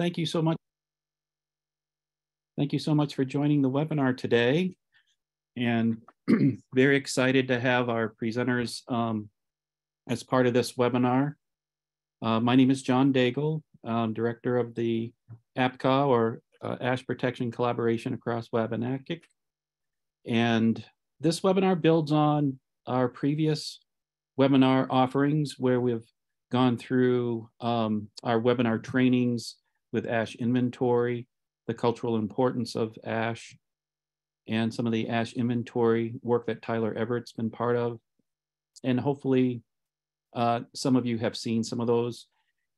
thank you so much. Thank you so much for joining the webinar today. And very excited to have our presenters as part of this webinar. My name is John Daigle, Director of the APCA, or Ash Protection Collaboration across Wabanaki. And this webinar builds on our previous webinar offerings where we've gone through our webinar trainings with ash inventory, the cultural importance of ash, and some of the ash inventory work that Tyler Everett's been part of. And hopefully some of you have seen some of those.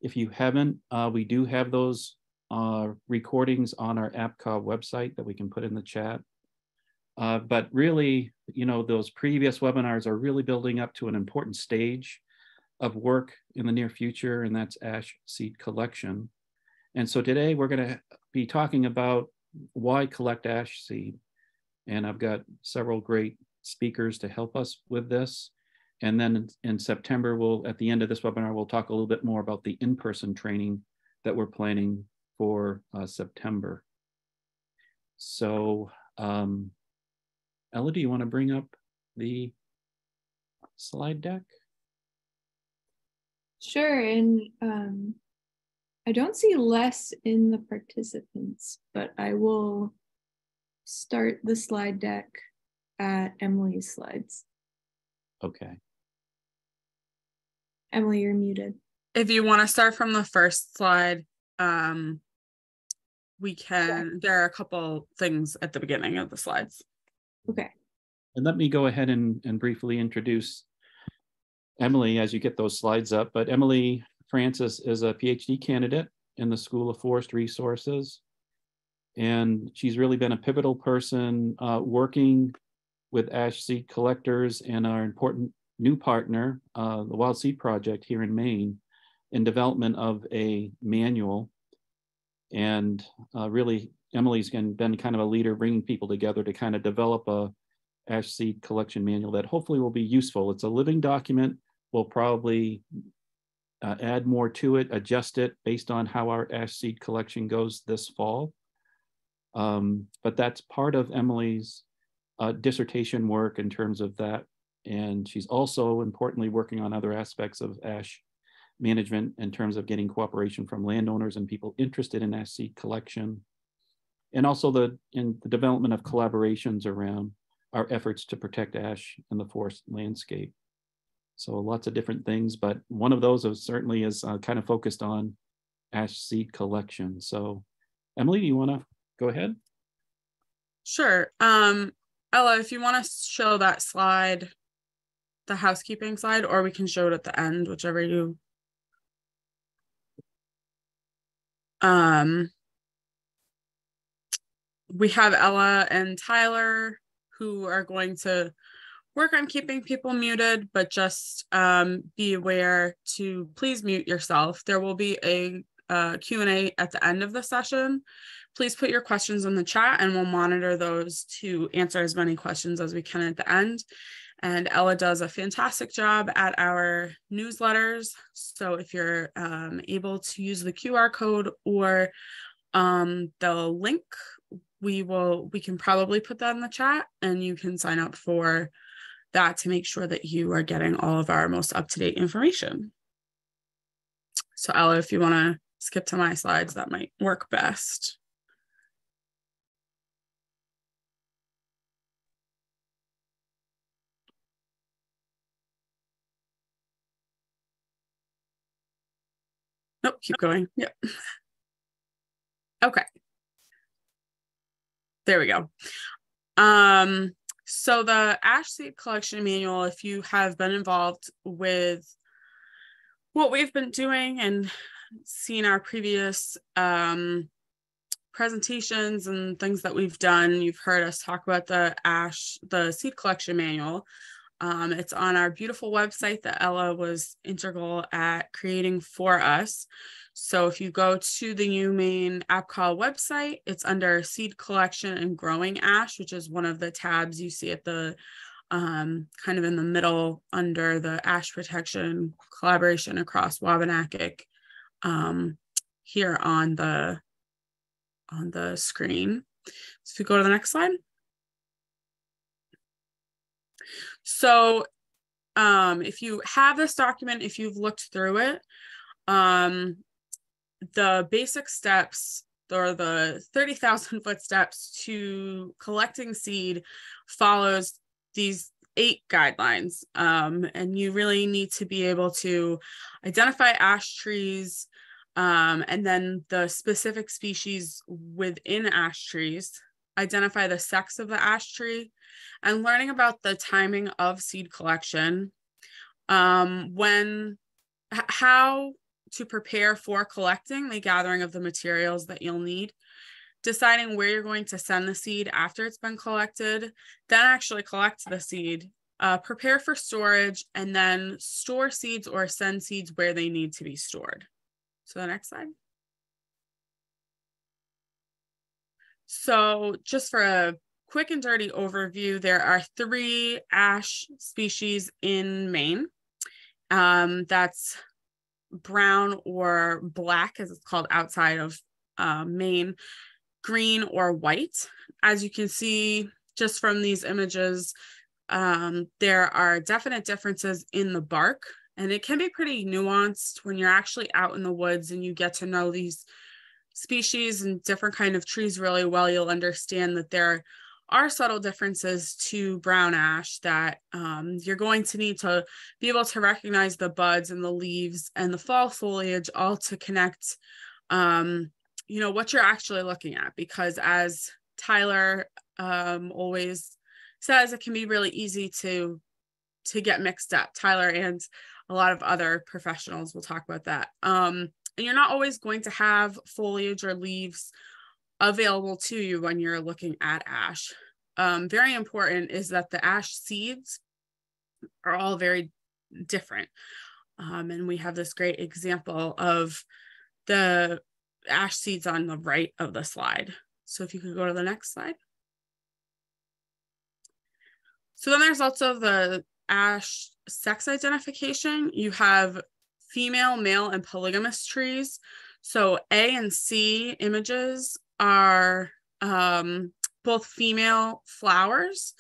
If you haven't, we do have those recordings on our APCA website that we can put in the chat. But really, you know, those previous webinars are really building up to an important stage of work in the near future, and that's ash seed collection. And so today we're going to be talking about why collect ash seed. And I've got several great speakers to help us with this. And then in September, at the end of this webinar, we'll talk a little bit more about the in-person training that we're planning for September. So Ella, do you want to bring up the slide deck? Sure, and I don't see Les in the participants, but I will start the slide deck at Emily's slides. Okay. Emily, you're muted. If you want to start from the first slide, we can, yeah. There are a couple things at the beginning of the slides. Okay. And let me go ahead and briefly introduce Emily as you get those slides up. But Emily Francis is a PhD candidate in the School of Forest Resources. And she's really been a pivotal person working with ash seed collectors and our important new partner, the Wild Seed Project here in Maine, in development of a manual. And really, Emily's been kind of a leader, bringing people together to kind of develop a ash seed collection manual that hopefully will be useful. It's a living document. We'll probably add more to it, adjust it based on how our ash seed collection goes this fall. But that's part of Emily's dissertation work in terms of that. And she's also importantly working on other aspects of ash management in terms of getting cooperation from landowners and people interested in ash seed collection. And also in the development of collaborations around our efforts to protect ash in the forest landscape. So lots of different things, but one of those certainly is kind of focused on ash seed collection. So Emily, do you want to go ahead? Sure. Ella, if you want to show that slide, the housekeeping slide, or we can show it at the end, whichever you. We have Ella and Tyler who are going to work on keeping people muted, but just be aware to please mute yourself. There will be a Q&A at the end of the session. Please put your questions in the chat and we'll monitor those to answer as many questions as we can at the end. And Ella does a fantastic job at our newsletters. So if you're able to use the QR code or the link, we can probably put that in the chat and you can sign up for that to make sure that you are getting all of our most up-to-date information. So Ella, if you want to skip to my slides, that might work best. Nope, keep going. Yep. Okay. There we go. So the ash seed collection manual, if you have been involved with what we've been doing and seen our previous presentations and things that we've done, you've heard us talk about the seed collection manual. It's on our beautiful website that Ella was integral at creating for us. So if you go to the UMaine APCA website, it's under seed collection and growing ash, which is one of the tabs you see at the kind of in the middle under the ash protection collaboration across Wabanaki here on the screen. So if you go to the next slide. So if you have this document, if you've looked through it, the basic steps or the 30,000 foot steps to collecting seed follows these 8 guidelines. And you really need to be able to identify ash trees, and then the specific species within ash trees, identify the sex of the ash tree, and learning about the timing of seed collection, how to prepare for collecting, the gathering of the materials that you'll need, deciding where you're going to send the seed after it's been collected, then actually collect the seed, prepare for storage, and then store seeds or send seeds where they need to be stored. So the next slide. So just for a quick and dirty overview, there are 3 ash species in Maine. That's brown or black, as it's called outside of Maine, green or white. As you can see just from these images, there are definite differences in the bark, and it can be pretty nuanced when you're actually out in the woods and you get to know these species and different kind of trees really well. You'll understand that there are subtle differences to brown ash that you're going to need to be able to recognize the buds and the leaves and the fall foliage, all to connect what you're actually looking at, because as Tyler always says, it can be really easy to get mixed up. Tyler and a lot of other professionals will talk about that. And you're not always going to have foliage or leaves available to you when you're looking at ash. Very important is that the ash seeds are all very different. And we have this great example of the ash seeds on the right of the slide. So if you could go to the next slide. So then there's also the ash sex identification. You have female, male, and polygamous trees. So A and C images are both female flowers.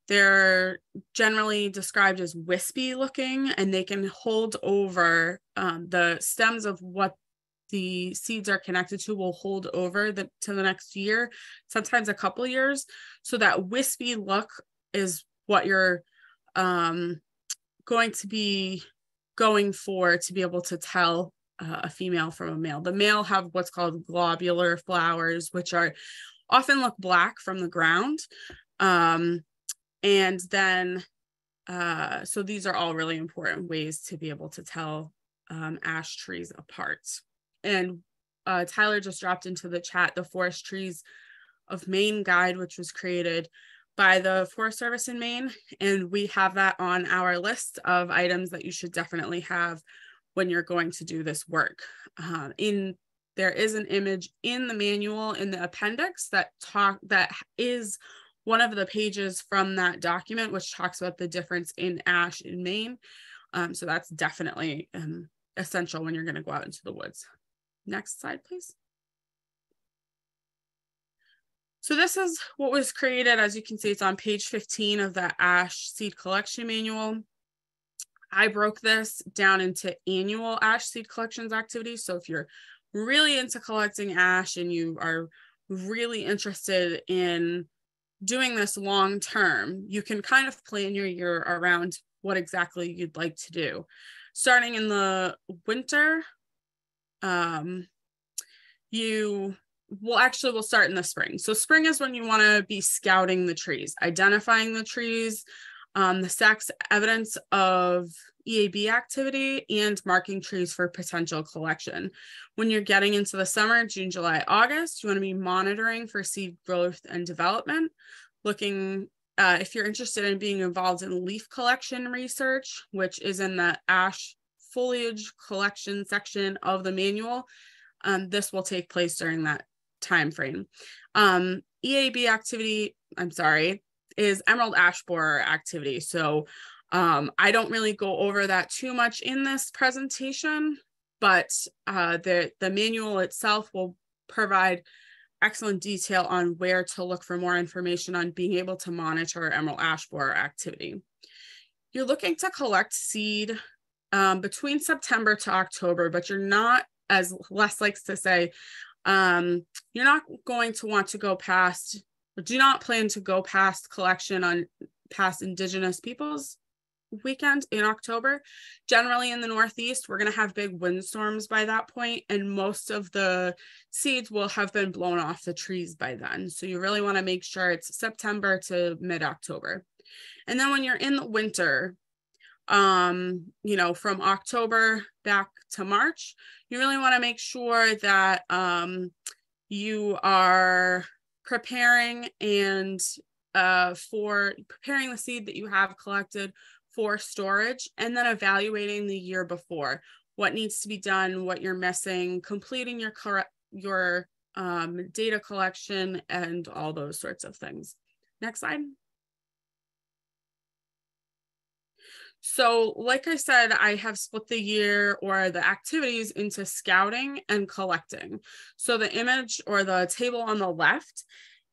They're generally described as wispy looking, and they can hold over the stems of what the seeds are connected to will hold over to the next year, sometimes a couple years. So that wispy look is what you're going to be going for to be able to tell a female from a male. The male have what's called globular flowers, which are often look black from the ground. And then, so these are all really important ways to be able to tell ash trees apart. And Tyler just dropped into the chat the Forest Trees of Maine guide, which was created by the Forest Service in Maine. And we have that on our list of items that you should definitely have when you're going to do this work. There is an image in the manual in the appendix that is one of the pages from that document, which talks about the difference in ash in Maine. So that's definitely essential when you're going to go out into the woods. Next slide, please. So this is what was created. As you can see, it's on page 15 of the ash seed collection manual. I broke this down into annual ash seed collections activities. So if you're really into collecting ash and you are really interested in doing this long term, you can kind of plan your year around what exactly you'd like to do. Starting in the winter, we'll start in the spring. So spring is when you want to be scouting the trees, identifying the trees, the sex, evidence of EAB activity, and marking trees for potential collection. When you're getting into the summer, June, July, August, you want to be monitoring for seed growth and development, looking if you're interested in being involved in leaf collection research, which is in the ash foliage collection section of the manual. This will take place during that time frame. EAB activity, is emerald ash borer activity. So I don't really go over that too much in this presentation, but the manual itself will provide excellent detail on where to look for more information on being able to monitor emerald ash borer activity. You're looking to collect seed between September to October, but you're not, as Les likes to say, you're not going to want to go past, or do not plan to go past collection on past Indigenous Peoples Weekend in October. Generally in the Northeast, we're going to have big windstorms by that point, and most of the seeds will have been blown off the trees by then. So you really want to make sure it's September to mid-October. And then when you're in the winter, you know, from October back to March, you really want to make sure that you are preparing and for preparing the seed that you have collected for storage, and then evaluating the year before what needs to be done, what you're missing, completing your data collection, and all those sorts of things. Next slide. So like I said, I have split the year or the activities into scouting and collecting. So the image or the table on the left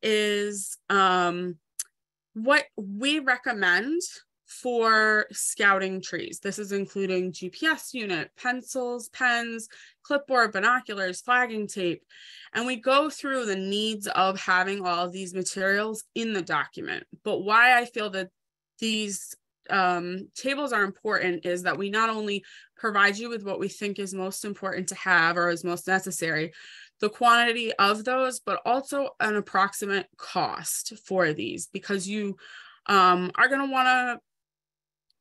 is what we recommend for scouting trees. This is including GPS unit, pencils, pens, clipboard, binoculars, flagging tape. And we go through the needs of having all of these materials in the document. But why I feel that these tables are important is that we not only provide you with what we think is most important to have or is most necessary, the quantity of those, but also an approximate cost for these, because you are going to want to,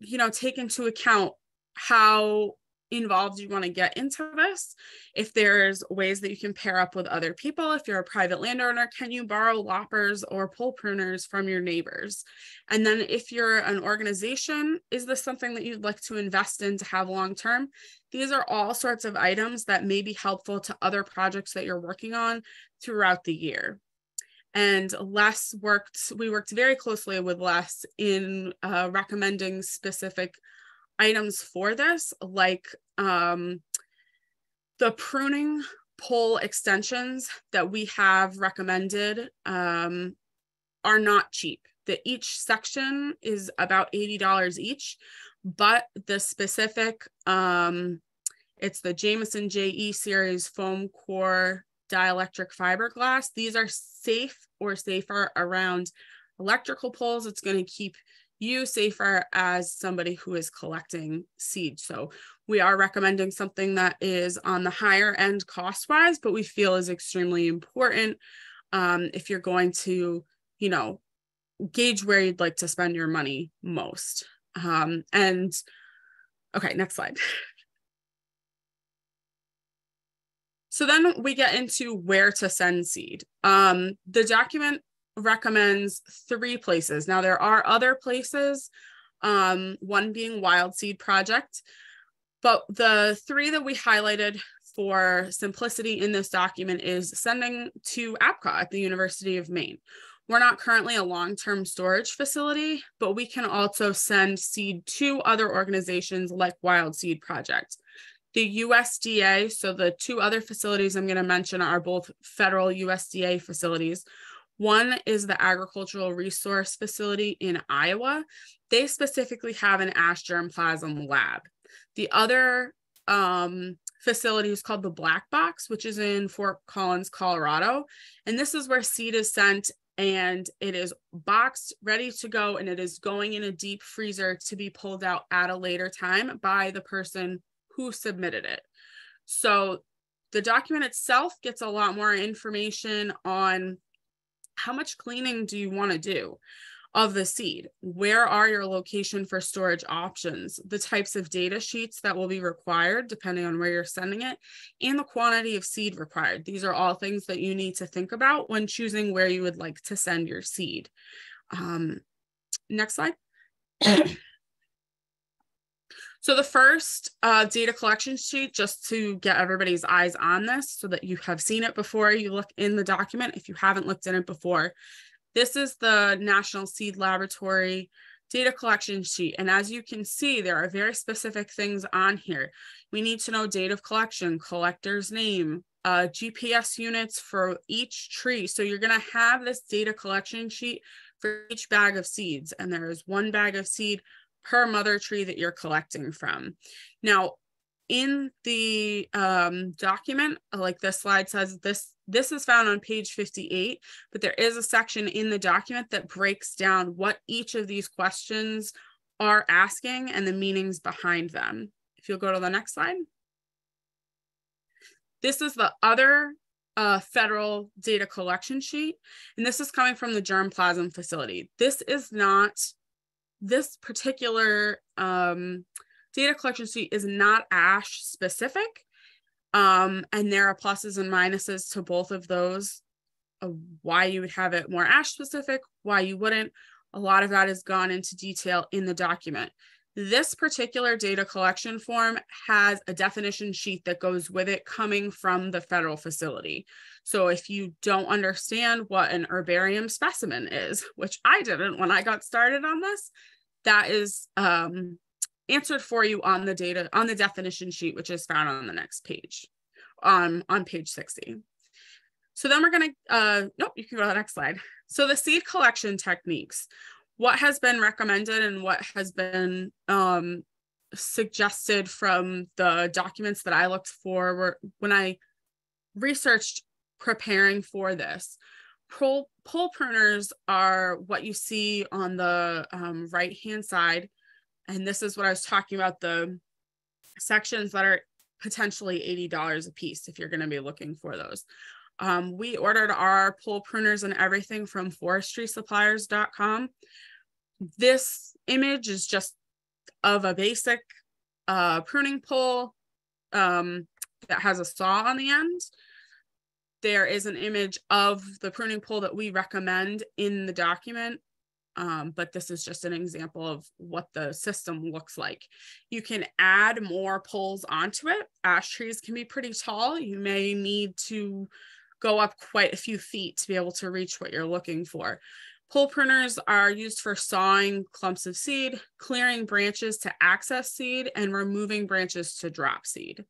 you know, take into account how involved you want to get into this. If there's ways that you can pair up with other people, if you're a private landowner, can you borrow loppers or pole pruners from your neighbors? And then if you're an organization, is this something that you'd like to invest in to have long-term? These are all sorts of items that may be helpful to other projects that you're working on throughout the year. And we worked very closely with Les in recommending specific items for this, like the pruning pole extensions that we have recommended are not cheap. Each section is about $80 each, but the specific, it's the Jameson JE series foam core dielectric fiberglass. These are safe or safer around electrical poles. It's going to keep you safer as somebody who is collecting seed. So we are recommending something that is on the higher end cost-wise, but we feel is extremely important if you're going to, you know, gauge where you'd like to spend your money most. And okay, next slide. So then we get into where to send seed. The document recommends 3 places. Now there are other places, one being Wild Seed Project, but the 3 that we highlighted for simplicity in this document is sending to APCA at the University of Maine. We're not currently a long-term storage facility, but we can also send seed to other organizations like Wild Seed Project. The USDA, so the 2 other facilities I'm going to mention are both federal USDA facilities. One is the Agricultural Resource Facility in Iowa. They specifically have an ash germplasm lab. The other facility is called the Black Box, which is in Fort Collins, Colorado. And this is where seed is sent, and it is boxed, ready to go, and it is going in a deep freezer to be pulled out at a later time by the person who submitted it. So the document itself gets a lot more information on how much cleaning do you want to do of the seed? Where are your location for storage options? The types of data sheets that will be required depending on where you're sending it, and the quantity of seed required. These are all things that you need to think about when choosing where you would like to send your seed. Next slide. So the first data collection sheet, just to get everybody's eyes on this so that you have seen it before you look in the document, if you haven't looked in it before. This is the National Seed Laboratory data collection sheet. And as you can see, there are very specific things on here. We need to know date of collection, collector's name, GPS units for each tree. So you're going to have this data collection sheet for each bag of seeds. And there is one bag of seed per mother tree that you're collecting from. Now, in the document, like this slide says, this is found on page 58, but there is a section in the document that breaks down what each of these questions are asking and the meanings behind them. If you'll go to the next slide. This is the other federal data collection sheet, and this is coming from the germplasm facility. This is not, this particular data collection sheet is not ASH specific, and there are pluses and minuses to both of those, why you would have it more ASH specific, why you wouldn't. A lot of that is gone into detail in the document. This particular data collection form has a definition sheet that goes with it coming from the federal facility. So if you don't understand what an herbarium specimen is, which I didn't when I got started on this, that is answered for you on the data, on the definition sheet, which is found on the next page, on page 60. So then we're gonna, nope, you can go to the next slide. So the seed collection techniques, what has been recommended and what has been suggested from the documents that I looked for were, when I researched preparing for this, pole pruners are what you see on the right-hand side. And this is what I was talking about, the sections that are potentially $80 a piece if you're going to be looking for those. We ordered our pole pruners and everything from forestrysuppliers.com. This image is just of a basic pruning pole that has a saw on the end. There is an image of the pruning pole that we recommend in the document, but this is just an example of what the system looks like. You can add more poles onto it. Ash trees can be pretty tall. You may need to go up quite a few feet to be able to reach what you're looking for. Pole pruners are used for sawing clumps of seed, clearing branches to access seed, and removing branches to drop seed.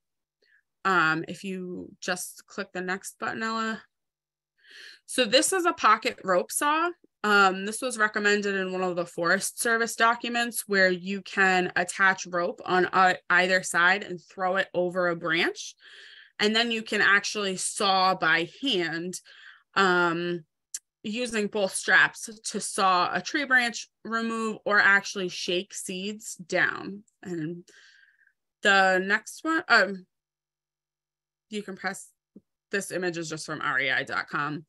If you just click the next button, Ella. So this is a pocket rope saw. This was recommended in one of the Forest Service documents where you can attach rope on either side and throw it over a branch. And then you can actually saw by hand using both straps to saw a tree branch, remove, or actually shake seeds down. And the next one, you can press, this image is just from rei.com,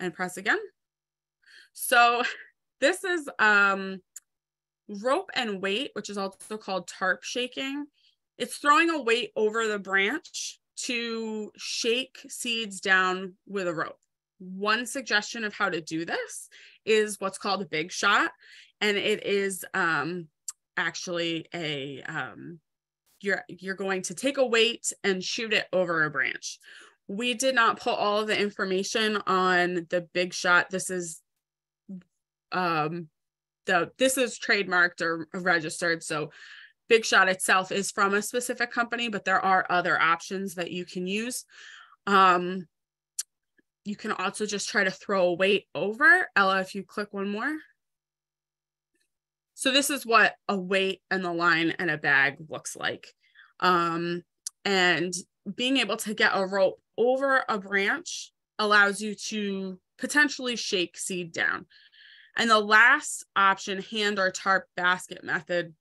and press again. So this is rope and weight, which is also called tarp shaking. It's throwing a weight over the branch to shake seeds down with a rope. One suggestion of how to do this is what's called a big shot. And it is actually a, you're going to take a weight and shoot it over a branch. We did not put all of the information on the big shot. This is this is trademarked or registered. So Big Shot itself is from a specific company, but there are other options that you can use. You can also just try to throw a weight over. Ella, if you click one more. So this is what a weight and the line and a bag looks like. And being able to get a rope over a branch allows you to potentially shake seed down. And the last option, hand or tarp basket method,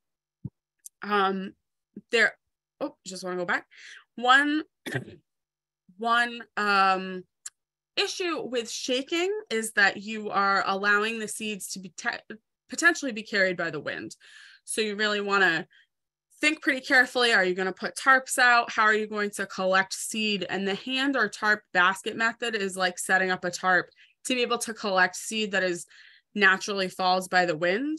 there, oh, just want to go back. One issue with shaking is that you are allowing the seeds to be potentially be carried by the wind. So you really want to think pretty carefully. Are you going to put tarps out? How are you going to collect seed? And the hand or tarp basket method is like setting up a tarp to be able to collect seed that is naturally falls by the wind.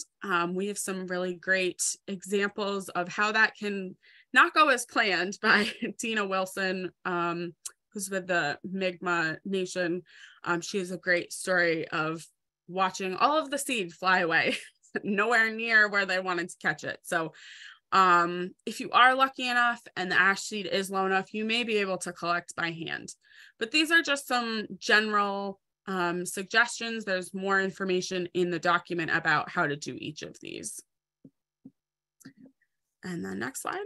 We have some really great examples of how that can not go as planned by Dina Wilson, who's with the Mi'kmaq Nation. She has a great story of watching all of the seed fly away. nowhere near where they wanted to catch it. So if you are lucky enough and the ash seed is low enough, you may be able to collect by hand. But these are just some general suggestions. There's more information in the document about how to do each of these. And then next slide.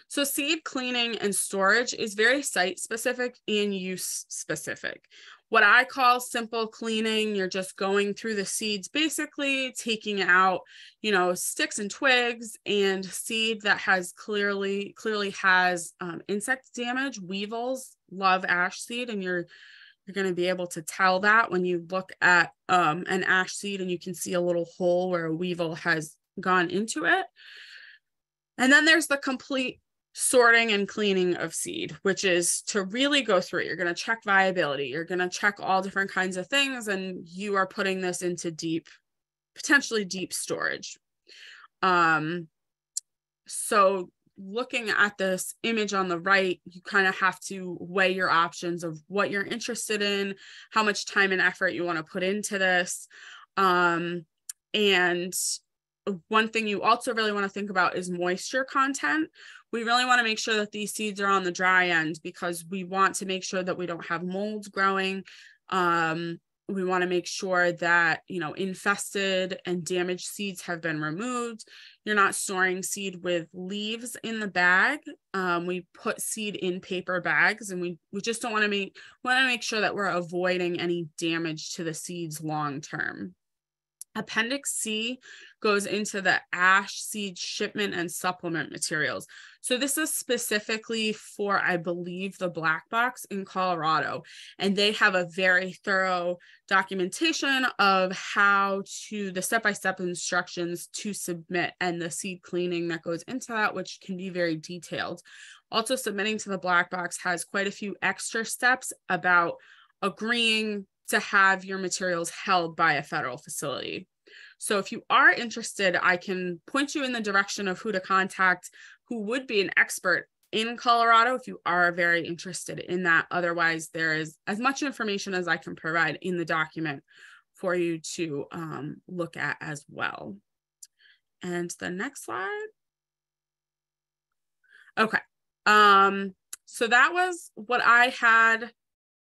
So seed cleaning and storage is very site specific and use specific. What I call simple cleaning, you're just going through the seeds, basically taking out, sticks and twigs and seed that has clearly has insect damage. Weevils love ash seed, and you're going to be able to tell that when you look at an ash seed and you can see a little hole where a weevil has gone into it. And then there's the complete sorting and cleaning of seed, which is to really go through it. You're going to check viability. You're going to check all different kinds of things, and you are putting this into potentially deep storage. So looking at this image on the right, you kind of have to weigh your options of what you're interested in, how much time and effort you want to put into this. And one thing you also really want to think about is moisture content. We really want to make sure that these seeds are on the dry end, because we want to make sure that we don't have molds growing. We want to make sure that, infested and damaged seeds have been removed. You're not storing seed with leaves in the bag. We put seed in paper bags, and we just don't want to make sure that we're avoiding any damage to the seeds long term. Appendix C goes into the ash seed shipment and supplement materials. So this is specifically for, I believe, the black box in Colorado. And they have a very thorough documentation of the step-by-step instructions to submit and the seed cleaning that goes into that, which can be very detailed. Also, submitting to the black box has quite a few extra steps about agreeing to have your materials held by a federal facility. So if you are interested, I can point you in the direction of who to contact, who would be an expert in Colorado if you are very interested in that. Otherwise, there is as much information as I can provide in the document for you to look at as well. And the next slide. Okay. So that was what I had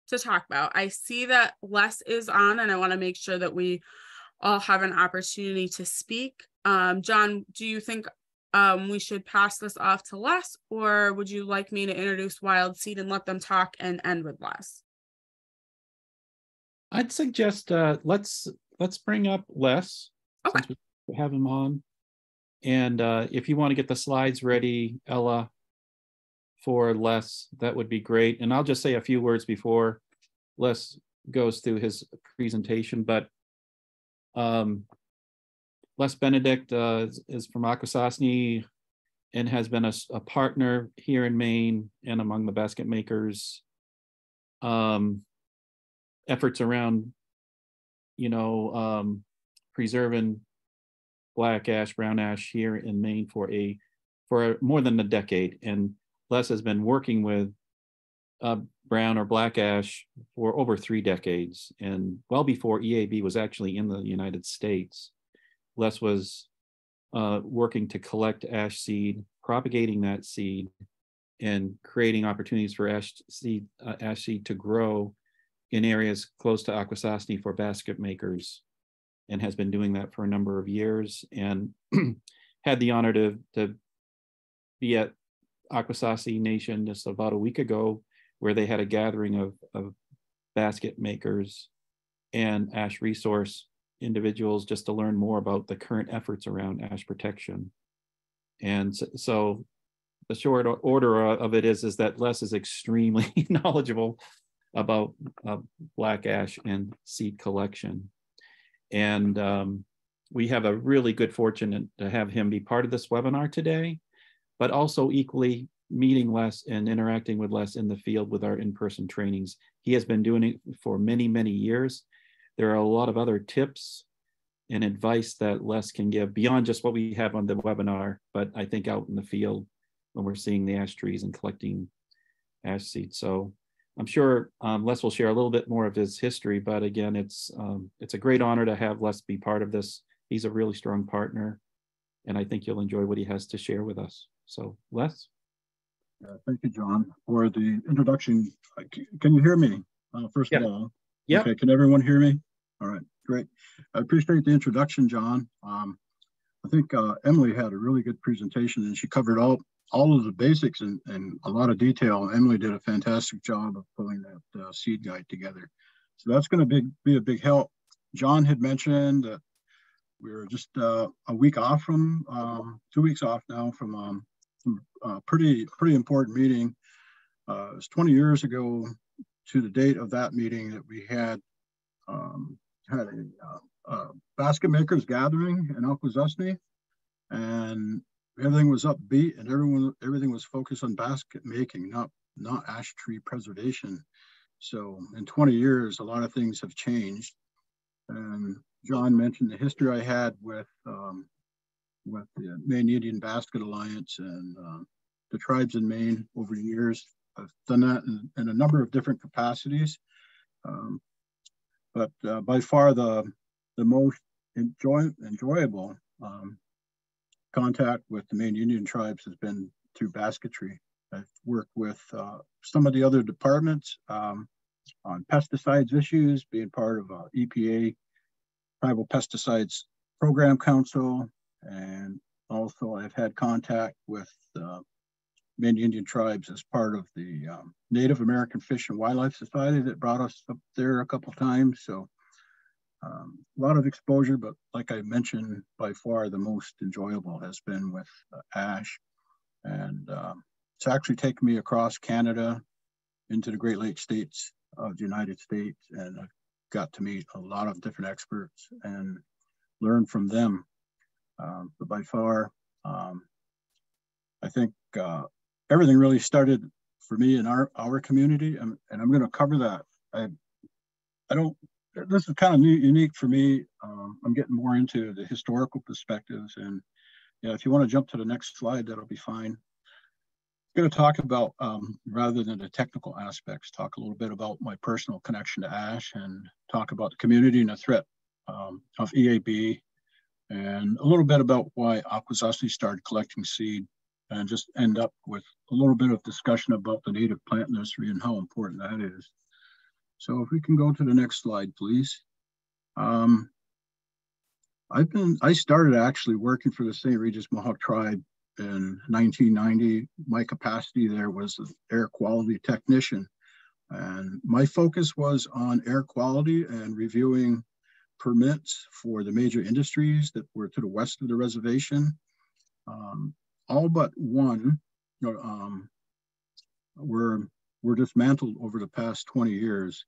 to talk about. I see that Les is on, and I want to make sure that we all have an opportunity to speak. John, do you think we should pass this off to Les, or would you like me to introduce Wild Seed and let them talk and end with Les? I'd suggest let's bring up Les, okay, since we have him on. And if you want to get the slides ready, Ella, for Les, that would be great. And I'll just say a few words before Les goes through his presentation. But Les Benedict is from Akwesasne and has been a partner here in Maine and among the basket makers. Efforts around, preserving black ash, brown ash here in Maine for more than a decade. And Les has been working with brown or black ash for over 3 decades, and well before EAB was actually in the United States. Les was working to collect ash seed, propagating that seed, and creating opportunities for ash seed to grow in areas close to Akwesasne for basket makers, and has been doing that for a number of years, and had the honor to be at Akwesasne Nation just about a week ago, where they had a gathering of basket makers and ash resource individuals just to learn more about the current efforts around ash protection. And so the short order of it is that Les is extremely knowledgeable about black ash and seed collection. And we have a really good fortune to have him be part of this webinar today, but also equally meeting Les and interacting with Les in the field with our in-person trainings. He has been doing it for many, many years. There are a lot of other tips and advice that Les can give beyond just what we have on the webinar, but I think out in the field when we're seeing the ash trees and collecting ash seeds. So I'm sure Les will share a little bit more of his history, but again, it's a great honor to have Les be part of this he's a really strong partner, and I think you'll enjoy what he has to share with us. So, Les? Thank you, John, for the introduction. Can you hear me, first of all? Yeah. Okay, can everyone hear me? All right, great. I appreciate the introduction, John. I think Emily had a really good presentation, and she covered all of the basics in a lot of detail. Emily did a fantastic job of pulling that seed guide together. So that's going to be a big help. John had mentioned that we were just a week off from, 2 weeks off now from a pretty important meeting. It was 20 years ago to the date of that meeting that we had a basket makers gathering in Akwesasne, and everything was upbeat, and everything was focused on basket making, not ash tree preservation. So in 20 years, a lot of things have changed. And John mentioned the history I had with the Maine Indian Basket Alliance and the tribes in Maine over the years. I've done that in a number of different capacities. But by far the most enjoyable contact with the Maine Indian tribes has been through basketry. I've worked with some of the other departments on pesticides issues, being part of EPA Tribal Pesticides Program Council, and also I've had contact with Maine Indian tribes as part of the Native American Fish and Wildlife Society that brought us up there a couple times. So a lot of exposure, but like I mentioned, by far the most enjoyable has been with ash. And it's actually taken me across Canada into the Great Lakes states of the United States, and I've got to meet a lot of different experts and learn from them. But by far, I think everything really started for me in our community, and I'm going to cover that. I don't. This is kind of unique for me. I'm getting more into the historical perspectives, and yeah, if you want to jump to the next slide, that'll be fine. I'm going to talk about, rather than the technical aspects, talk a little bit about my personal connection to ash, and talk about the community and the threat of EAB, and a little bit about why Akwesasne started collecting seed, and just end up with a little bit of discussion about the native plant nursery and how important that is. So if we can go to the next slide, please. I started actually working for the Saint Regis Mohawk Tribe in 1990. My capacity there was an air quality technician, and my focus was on air quality and reviewing permits for the major industries that were to the west of the reservation. All but one were dismantled over the past 20 years,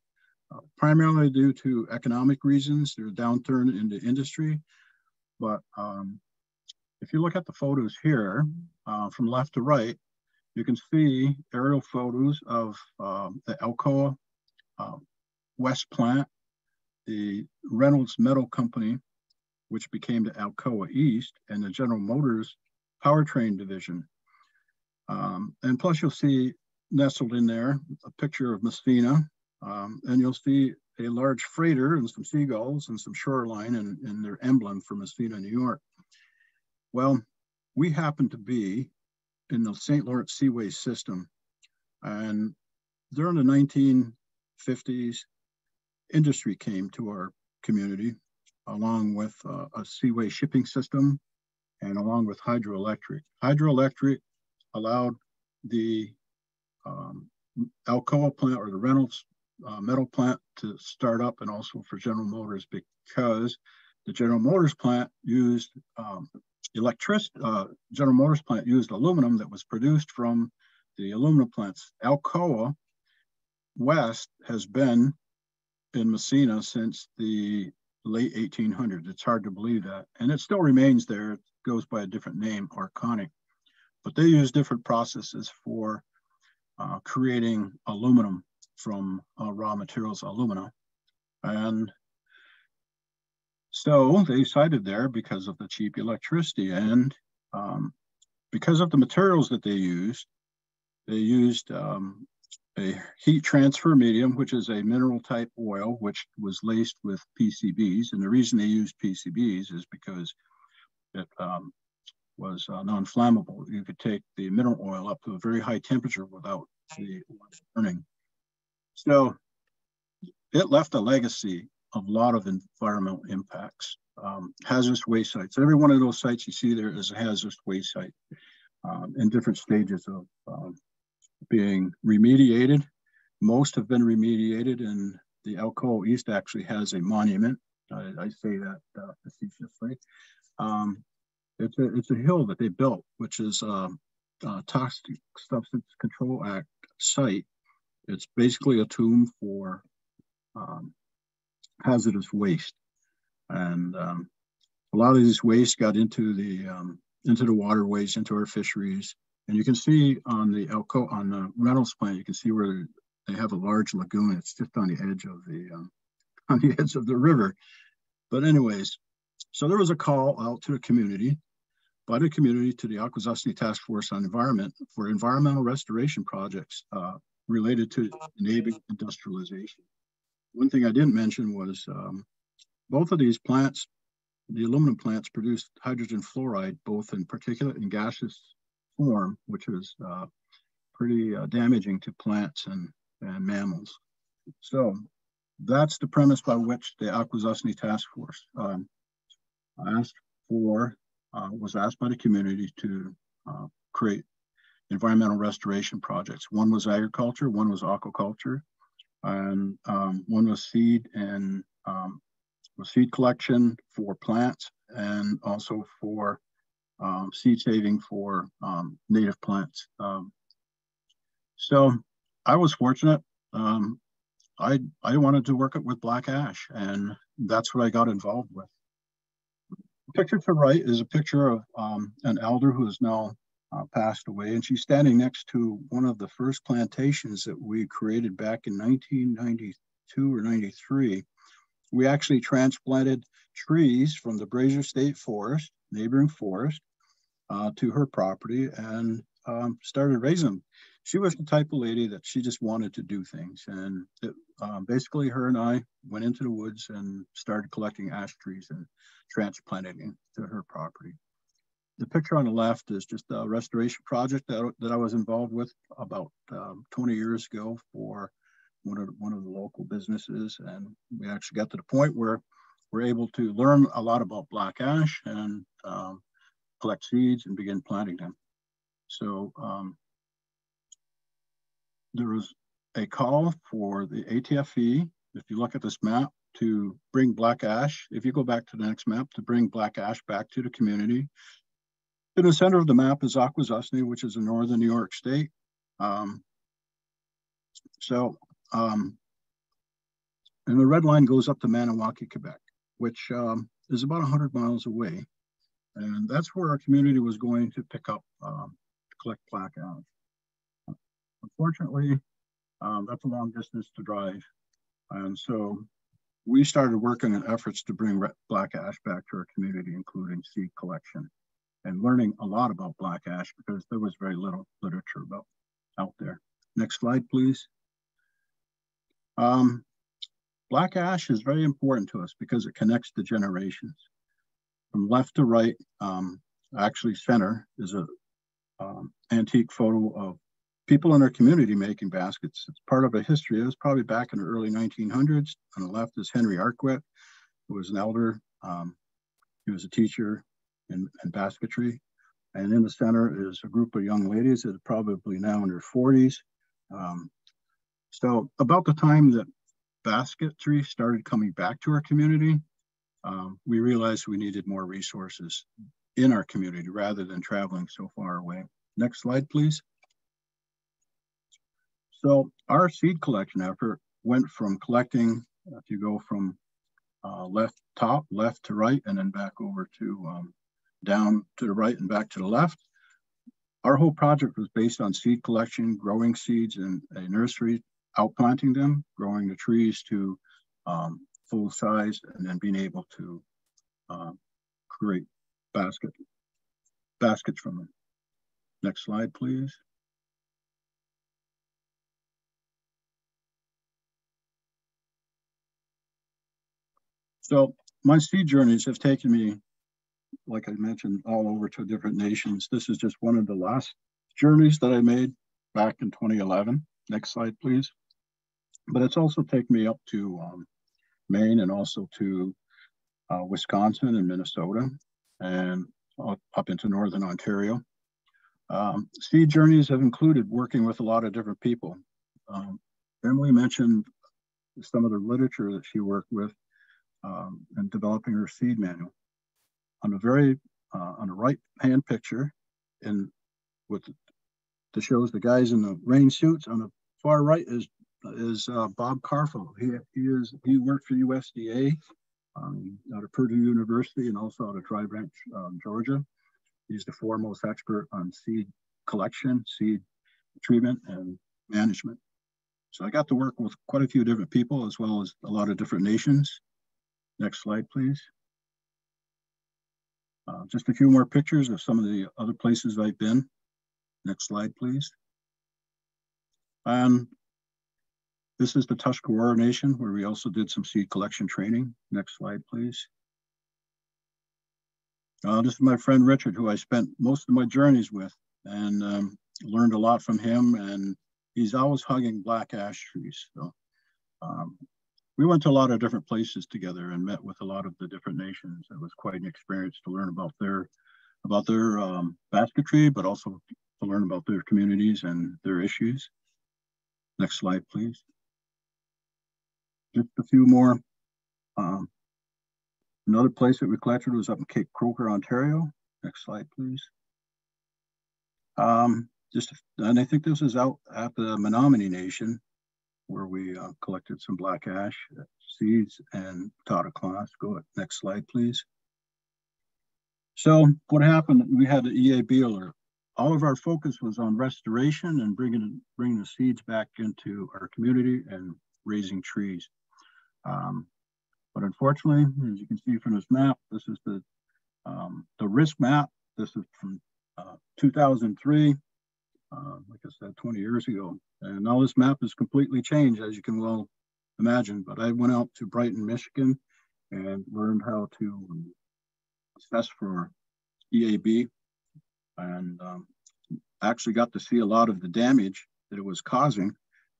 primarily due to economic reasons. There's a downturn in the industry. But if you look at the photos here, from left to right, you can see aerial photos of the Alcoa West plant, the Reynolds Metal Company, which became the Alcoa East, and the General Motors powertrain division. And plus you'll see nestled in there a picture of Messina, and you'll see a large freighter and some seagulls and some shoreline and their emblem for Messina, New York. Well, we happen to be in the St. Lawrence Seaway system, and during the 1950s, industry came to our community along with a seaway shipping system and along with hydroelectric. Hydroelectric allowed the Alcoa plant, or the Reynolds metal plant, to start up, and also for General Motors, because the General Motors plant used electricity. General Motors plant used aluminum that was produced from the aluminum plants. Alcoa West has been in Messina since the late 1800s. It's hard to believe that, and it still remains there. It goes by a different name, Arconic, but they use different processes for creating aluminum from raw materials, alumina. And so they decided there because of the cheap electricity, and because of the materials that they used a heat transfer medium, which is a mineral type oil, which was laced with PCBs. And the reason they used PCBs is because it was non-flammable. You could take the mineral oil up to a very high temperature without the burning. So it left a legacy of a lot of environmental impacts. Hazardous waste sites. Every one of those sites you see there is a hazardous waste site in different stages of being remediated. Most have been remediated, and the Alcoa East actually has a monument. I say that facetiously. It's a hill that they built, which is a Toxic Substance Control Act site. It's basically a tomb for hazardous waste, and a lot of these waste got into the waterways, into our fisheries. And you can see on the Reynolds plant, you can see where they have a large lagoon. It's just on the edge of the river. But anyways, so there was a call out to the community, by the community, to the Akwesasne Task Force on Environment for environmental restoration projects related to enabling industrialization. One thing I didn't mention was both of these plants, the aluminum plants, produced hydrogen fluoride, both in particulate and gaseous form, which is pretty damaging to plants and mammals. So that's the premise by which the Akwesasne Task Force was asked by the community to create environmental restoration projects. One was agriculture, one was aquaculture, and one was seed collection for plants, and also for seed saving for native plants. So I was fortunate. I wanted to work with black ash, and that's what I got involved with. The picture to the right is a picture of an elder who is now passed away, and she's standing next to one of the first plantations that we created back in 1992 or 93. We actually transplanted trees from the Brazier State Forest, neighboring forest, to her property, and started raising them. She was the type of lady that she just wanted to do things. And basically her and I went into the woods and started collecting ash trees and transplanting them to her property. The picture on the left is just a restoration project that I was involved with about 20 years ago for one of the local businesses. And we actually got to the point where we're able to learn a lot about black ash and collect seeds and begin planting them. So there was a call for the ATFE, if you look at this map, to bring black ash. If you go back to the next map, to bring black ash back to the community. In the center of the map is Akwesasne, which is in northern New York State. And the red line goes up to Maniwaki, Quebec, which is about 100 miles away. And that's where our community was going to pick up, to collect black ash. Unfortunately, that's a long distance to drive. And so we started working on efforts to bring black ash back to our community, including seed collection and learning a lot about black ash because there was very little literature out there. Next slide, please. Black ash is very important to us because it connects the generations. From left to right, actually center is a antique photo of people in our community making baskets. It's part of a history. It was probably back in the early 1900s. On the left is Henry Arquette, who was an elder. He was a teacher in basketry. And in the center is a group of young ladies that are probably now in their 40s. So about the time that basketry started coming back to our community, we realized we needed more resources in our community rather than traveling so far away. Next slide, please. So our seed collection effort went from collecting, if you go from left to right, and then back over to down to the right and back to the left. Our whole project was based on seed collection, growing seeds in a nursery, outplanting them, growing the trees to full size, and then being able to create baskets from them. Next slide, please. So my seed journeys have taken me, like I mentioned, all over to different nations. This is just one of the last journeys that I made back in 2011. Next slide, please. But it's also taken me up to Maine and also to Wisconsin and Minnesota and up into Northern Ontario. Seed journeys have included working with a lot of different people. Emily mentioned some of the literature that she worked with in developing her seed manual. On the right hand picture, that shows the guys in the rain suits. On the far right is Bob Carfo. He worked for USDA out of Purdue University and also out of Dry Branch, Georgia. He's the foremost expert on seed collection, seed treatment, and management. So I got to work with quite a few different people as well as a lot of different nations. Next slide, please. Just a few more pictures of some of the other places I've been. Next slide, please. This is the Tuscarora Nation, where we also did some seed collection training. Next slide, please. This is my friend Richard, who I spent most of my journeys with, and learned a lot from him. And he's always hugging black ash trees. So we went to a lot of different places together and met with a lot of the different nations. It was quite an experience to learn about their basketry, but also to learn about their communities and their issues. Next slide, please. Just a few more. Another place that we collected was up in Cape Croker, Ontario. Next slide, please. And I think this is out at the Menominee Nation, where we collected some black ash seeds and taught a class. Go ahead. Next slide, please. So what happened, we had the EAB alert. All of our focus was on restoration and bringing the seeds back into our community and raising trees. But unfortunately, as you can see from this map, this is the risk map. This is from 2003, like I said, 20 years ago. And now this map is completely changed, as you can well imagine. But I went out to Brighton, Michigan, and learned how to assess for EAB, and actually got to see a lot of the damage that it was causing,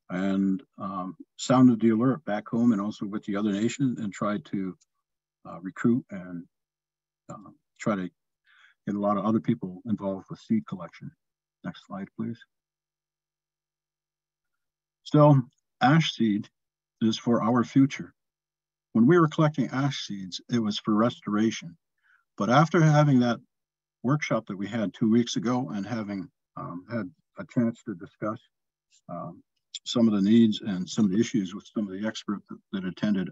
and sounded the alert back home and also with the other nations, and tried to recruit and try to get a lot of other people involved with seed collection. Next slide, please. So ash seed is for our future. When we were collecting ash seeds, it was for restoration. But after having that workshop that we had 2 weeks ago and having had a chance to discuss some of the needs and some of the issues with some of the experts that attended,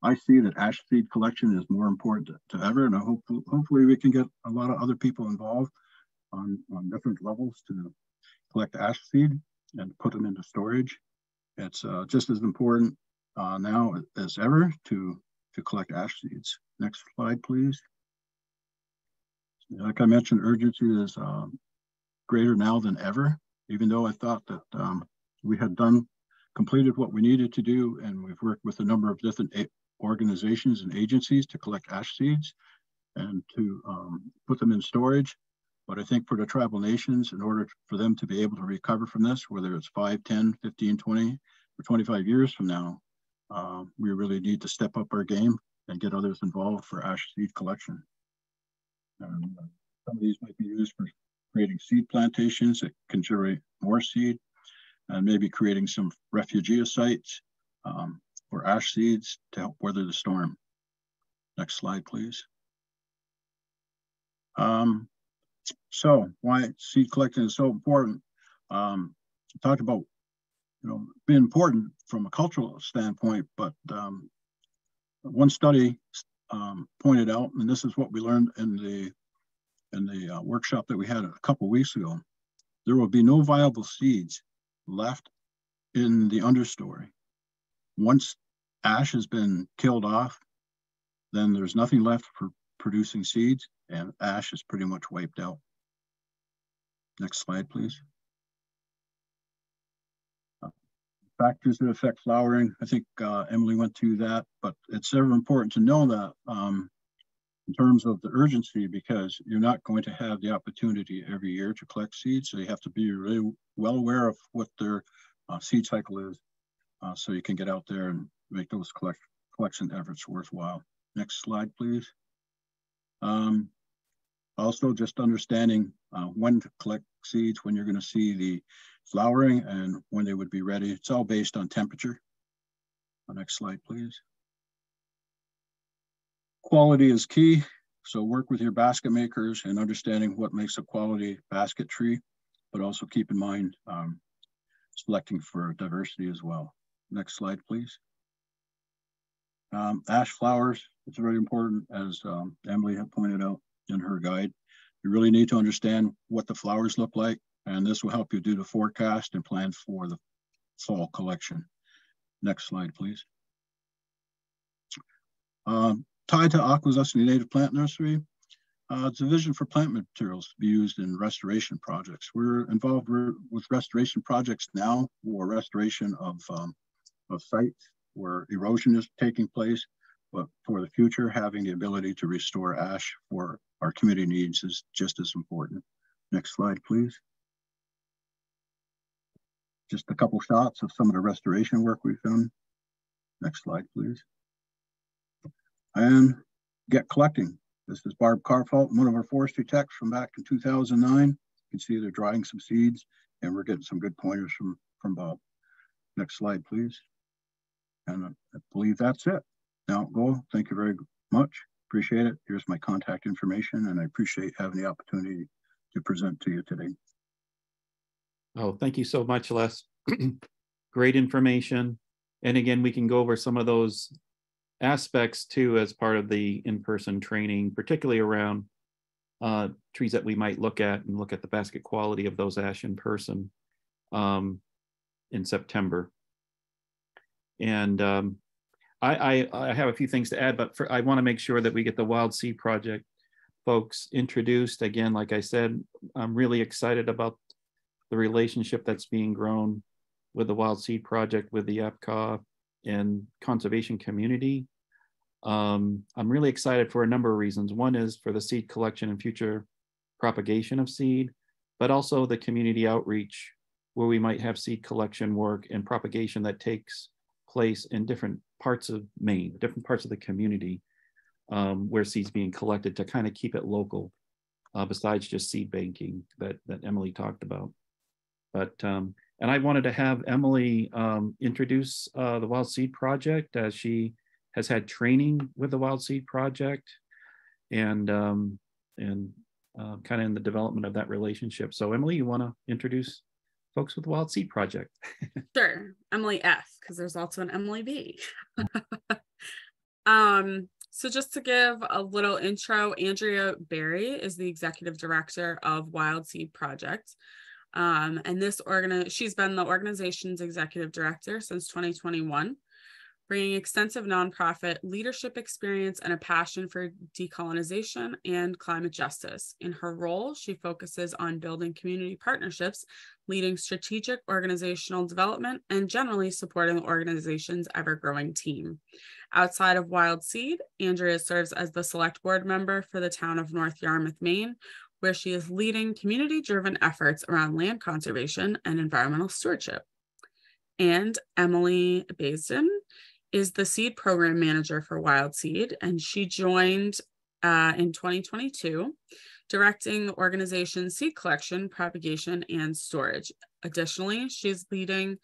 I see that ash seed collection is more important to ever, and hopefully we can get a lot of other people involved on different levels to collect ash seed and put them into storage. It's just as important now as ever to collect ash seeds. Next slide, please. Like I mentioned, urgency is greater now than ever, even though I thought that we had completed what we needed to do, and we've worked with a number of different organizations and agencies to collect ash seeds and to put them in storage. But I think for the tribal nations, in order for them to be able to recover from this, whether it's 5, 10, 15, 20, or 25 years from now, we really need to step up our game and get others involved for ash seed collection. Some of these might be used for creating seed plantations that can generate more seed, and maybe creating some refugia sites for ash seeds to help weather the storm. Next slide, please. So why seed collecting is so important. I talked about, being important from a cultural standpoint, but one study pointed out, and this is what we learned in the workshop that we had a couple weeks ago, there will be no viable seeds left in the understory. Once ash has been killed off, then there's nothing left for producing seeds, and ash is pretty much wiped out. Next slide, please. In factors that affect flowering. I think Emily went through that, but it's ever important to know that in terms of the urgency, because you're not going to have the opportunity every year to collect seeds. So you have to be really well aware of what their seed cycle is, so you can get out there and make those collection efforts worthwhile. Next slide, please. Also, just understanding when to collect seeds, when you're going to see the flowering and when they would be ready. It's all based on temperature. Next slide, please. Quality is key. So work with your basket makers and understanding what makes a quality basket tree, but also keep in mind selecting for diversity as well. Next slide, please. Ash flowers, it's very important, as Emily had pointed out in her guide. You really need to understand what the flowers look like, and this will help you do the forecast and plan for the fall collection. Next slide, please. Tied to Akwesasne Native Plant Nursery, it's a vision for plant materials to be used in restoration projects. We're involved with restoration projects now for restoration of sites where erosion is taking place, but for the future, having the ability to restore ash for our community needs is just as important. Next slide, please. Just a couple shots of some of the restoration work we've done. Next slide, please. And get collecting. This is Barb Carfault, one of our forestry techs from back in 2009. You can see they're drying some seeds, and we're getting some good pointers from Bob. Next slide, please. And I believe that's it. Now, go. Thank you very much. Appreciate it. Here's my contact information, and I appreciate having the opportunity to present to you today. Oh, thank you so much, Les. Great information. And again, we can go over some of those aspects too as part of the in-person training, particularly around trees that we might look at and look at the basket quality of those ash in person in September. And I have a few things to add, but I want to make sure that we get the Wild Seed Project folks introduced. Again, like I said, I'm really excited about the relationship that's being grown with the Wild Seed Project, with the EPCA and conservation community. I'm really excited for a number of reasons. One is for the seed collection and future propagation of seed, but also the community outreach where we might have seed collection work and propagation that takes place in different parts of Maine, different parts of the community where seeds being collected to kind of keep it local, besides just seed banking that Emily talked about. But and I wanted to have Emily introduce the Wild Seed Project, as she has had training with the Wild Seed Project and kind of in the development of that relationship. So Emily, you want to introduce folks with the Wild Seed Project? Sure, Emily F, because there's also an Emily B. So just to give a little intro, Andrea Berry is the executive director of Wild Seed Project. And she's been the organization's executive director since 2021, bringing extensive nonprofit leadership experience and a passion for decolonization and climate justice. In her role, she focuses on building community partnerships, leading strategic organizational development, and generally supporting the organization's ever-growing team. Outside of Wild Seed, Andrea serves as the select board member for the town of North Yarmouth, Maine, where she is leading community-driven efforts around land conservation and environmental stewardship. And Emily Baisden is the seed program manager for Wild Seed, and she joined in 2022, directing the organization's seed collection, propagation, and storage. Additionally, she's leading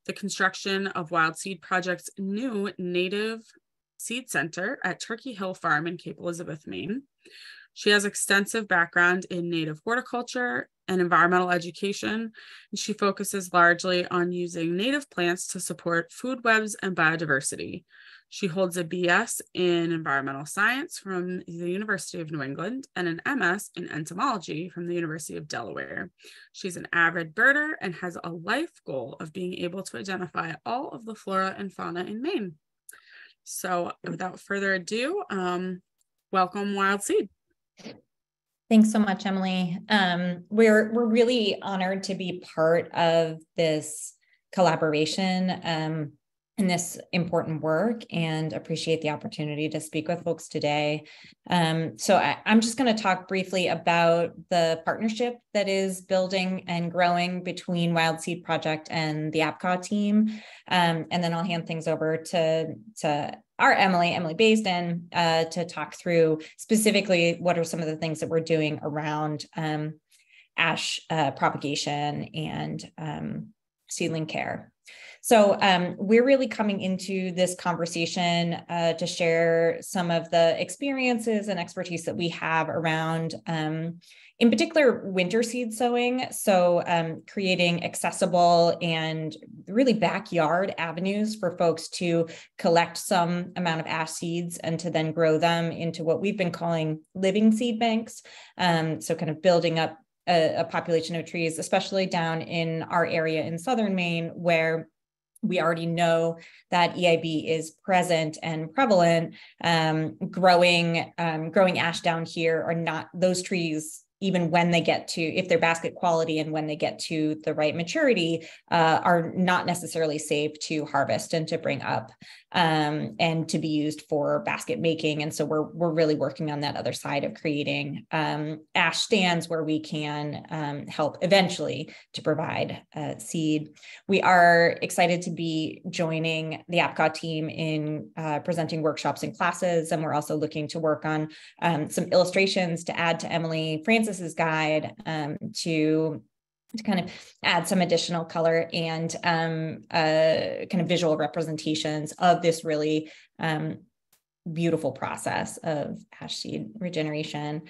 the construction of Wild Seed Project's new native seed center at Turkey Hill Farm in Cape Elizabeth, Maine. She has extensive background in native horticulture and environmental education, and she focuses largely on using native plants to support food webs and biodiversity. She holds a BS in environmental science from the University of New England and an MS in entomology from the University of Delaware. She's an avid birder and has a life goal of being able to identify all of the flora and fauna in Maine. So without further ado, welcome Wild Seed. Thanks so much, Emily. We're really honored to be part of this collaboration in this important work, and appreciate the opportunity to speak with folks today. So I'm just going to talk briefly about the partnership that is building and growing between Wild Seed Project and the APCA team. And then I'll hand things over to our Emily Baisden, to talk through specifically what are some of the things that we're doing around ash propagation and seedling care. So we're really coming into this conversation to share some of the experiences and expertise that we have around, in particular, winter seed sowing. So creating accessible and really backyard avenues for folks to collect some amount of ash seeds and to then grow them into what we've been calling living seed banks. So kind of building up a population of trees, especially down in our area in southern Maine, where we already know that EIB is present and prevalent. Growing ash down here are not those trees, even when they get to, if they're basket quality and when they get to the right maturity, are not necessarily safe to harvest and to bring up and to be used for basket making. And so we're really working on that other side of creating ash stands where we can help eventually to provide seed. We are excited to be joining the APCA team in presenting workshops and classes. And we're also looking to work on some illustrations to add to Emily Francis's guide to kind of add some additional color and kind of visual representations of this really beautiful process of ash seed regeneration.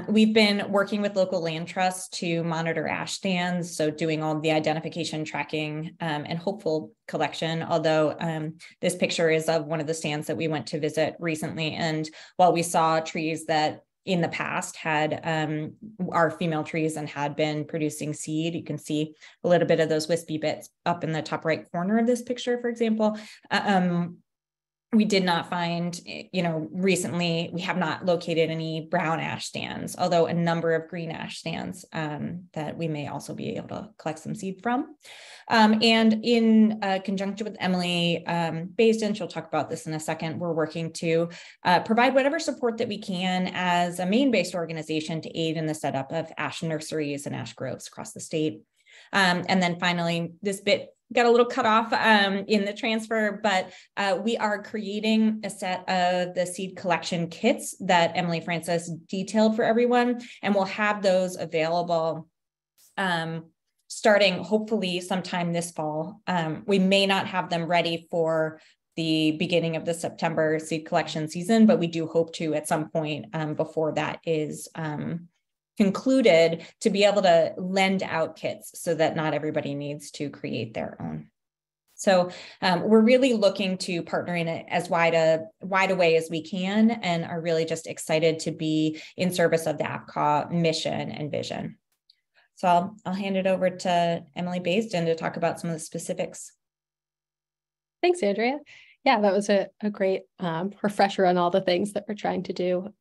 We've been working with local land trusts to monitor ash stands, so doing all the identification, tracking, and hopeful collection, although this picture is of one of the stands that we went to visit recently. And while we saw trees that in the past had our female trees and had been producing seed, you can see a little bit of those wispy bits up in the top right corner of this picture, for example. We did not find, recently we have not located any brown ash stands, although a number of green ash stands that we may also be able to collect some seed from. And in conjunction with Emily Baisden, she'll talk about this in a second, we're working to provide whatever support that we can as a Maine-based organization to aid in the setup of ash nurseries and ash groves across the state. And then finally, this bit got a little cut off in the transfer, but we are creating a set of the seed collection kits that Emily Francis detailed for everyone, and we'll have those available starting hopefully sometime this fall. We may not have them ready for the beginning of the September seed collection season, but we do hope to at some point before that is concluded to be able to lend out kits so that not everybody needs to create their own. So we're really looking to partner in it as wide a way as we can, and are really just excited to be in service of the APCA mission and vision. So I'll hand it over to Emily Baisden to talk about some of the specifics. Thanks, Andrea. Yeah, that was a great refresher on all the things that we're trying to do.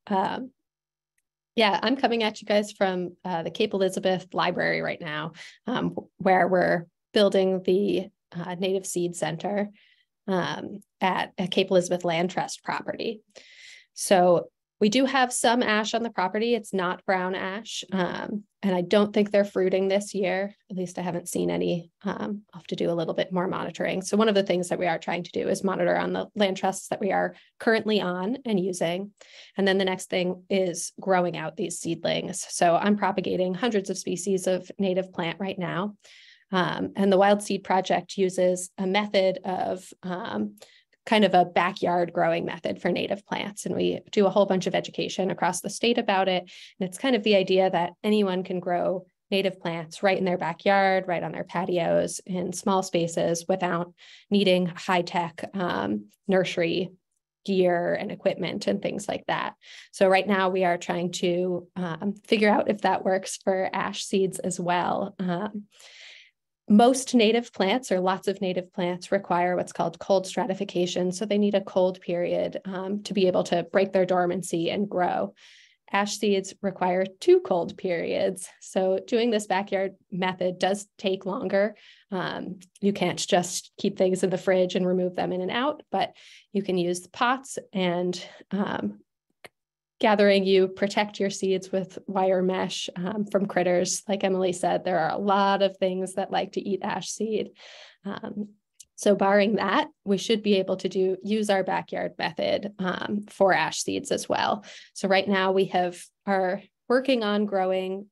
Yeah, I'm coming at you guys from the Cape Elizabeth Library right now, where we're building the Native Seed Center at a Cape Elizabeth Land Trust property. So we do have some ash on the property. It's not brown ash, and I don't think they're fruiting this year. At least I haven't seen any. I'll have to do a little bit more monitoring. So one of the things that we are trying to do is monitor on the land trusts that we are currently on and using. And then the next thing is growing out these seedlings. So I'm propagating hundreds of species of native plant right now. And the Wild Seed Project uses a method of kind of a backyard growing method for native plants. And we do a whole bunch of education across the state about it. And it's kind of the idea that anyone can grow native plants right in their backyard, right on their patios in small spaces without needing high-tech nursery gear and equipment and things like that. So right now we are trying to figure out if that works for ash seeds as well. Most native plants, or lots of native plants, require what's called cold stratification. So they need a cold period to be able to break their dormancy and grow. ash seeds require 2 cold periods. So doing this backyard method does take longer. You can't just keep things in the fridge and remove them in and out, but you can use pots, and gathering, you protect your seeds with wire mesh from critters. Like Emily said, there are a lot of things that like to eat ash seed. So barring that, we should be able to use our backyard method for ash seeds as well. So right now we are working on growing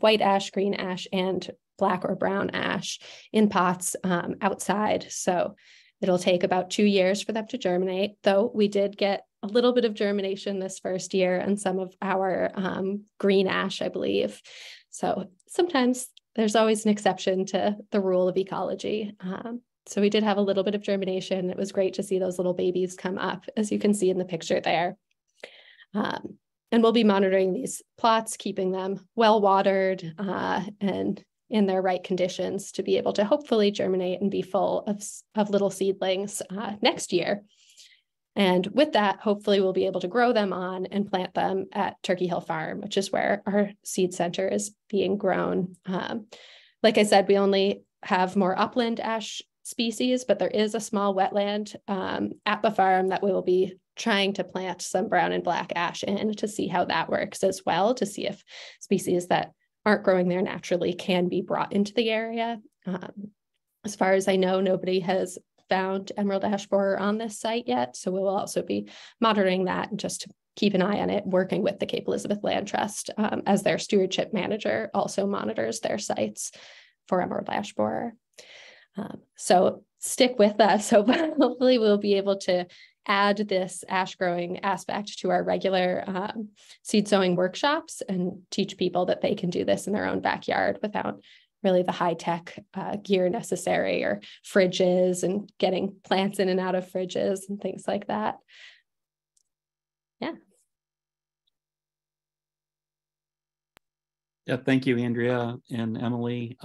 white ash, green ash, and black or brown ash in pots outside. So it'll take about 2 years for them to germinate, though we did get a little bit of germination this first year and some of our green ash, I believe. So sometimes there's always an exception to the rule of ecology. So we did have a little bit of germination. It was great to see those little babies come up, as you can see in the picture there. And we'll be monitoring these plots, keeping them well watered and in their right conditions to be able to hopefully germinate and be full of little seedlings next year. And with that, hopefully we'll be able to grow them on and plant them at Turkey Hill Farm, which is where our seed center is being grown. Like I said, we only have more upland ash species, but there is a small wetland at the farm that we will be trying to plant some brown and black ash in to see how that works as well, to see if species that aren't growing there naturally can be brought into the area. As far as I know, nobody has found emerald ash borer on this site yet, so we will also be monitoring that and just to keep an eye on it, working with the Cape Elizabeth Land Trust as their stewardship manager also monitors their sites for emerald ash borer. So stick with us. So hopefully we'll be able to add this ash growing aspect to our regular seed sowing workshops and teach people that they can do this in their own backyard without really the high-tech gear necessary, or fridges and getting plants in and out of fridges and things like that. Yeah. Yeah, thank you, Andrea and Emily.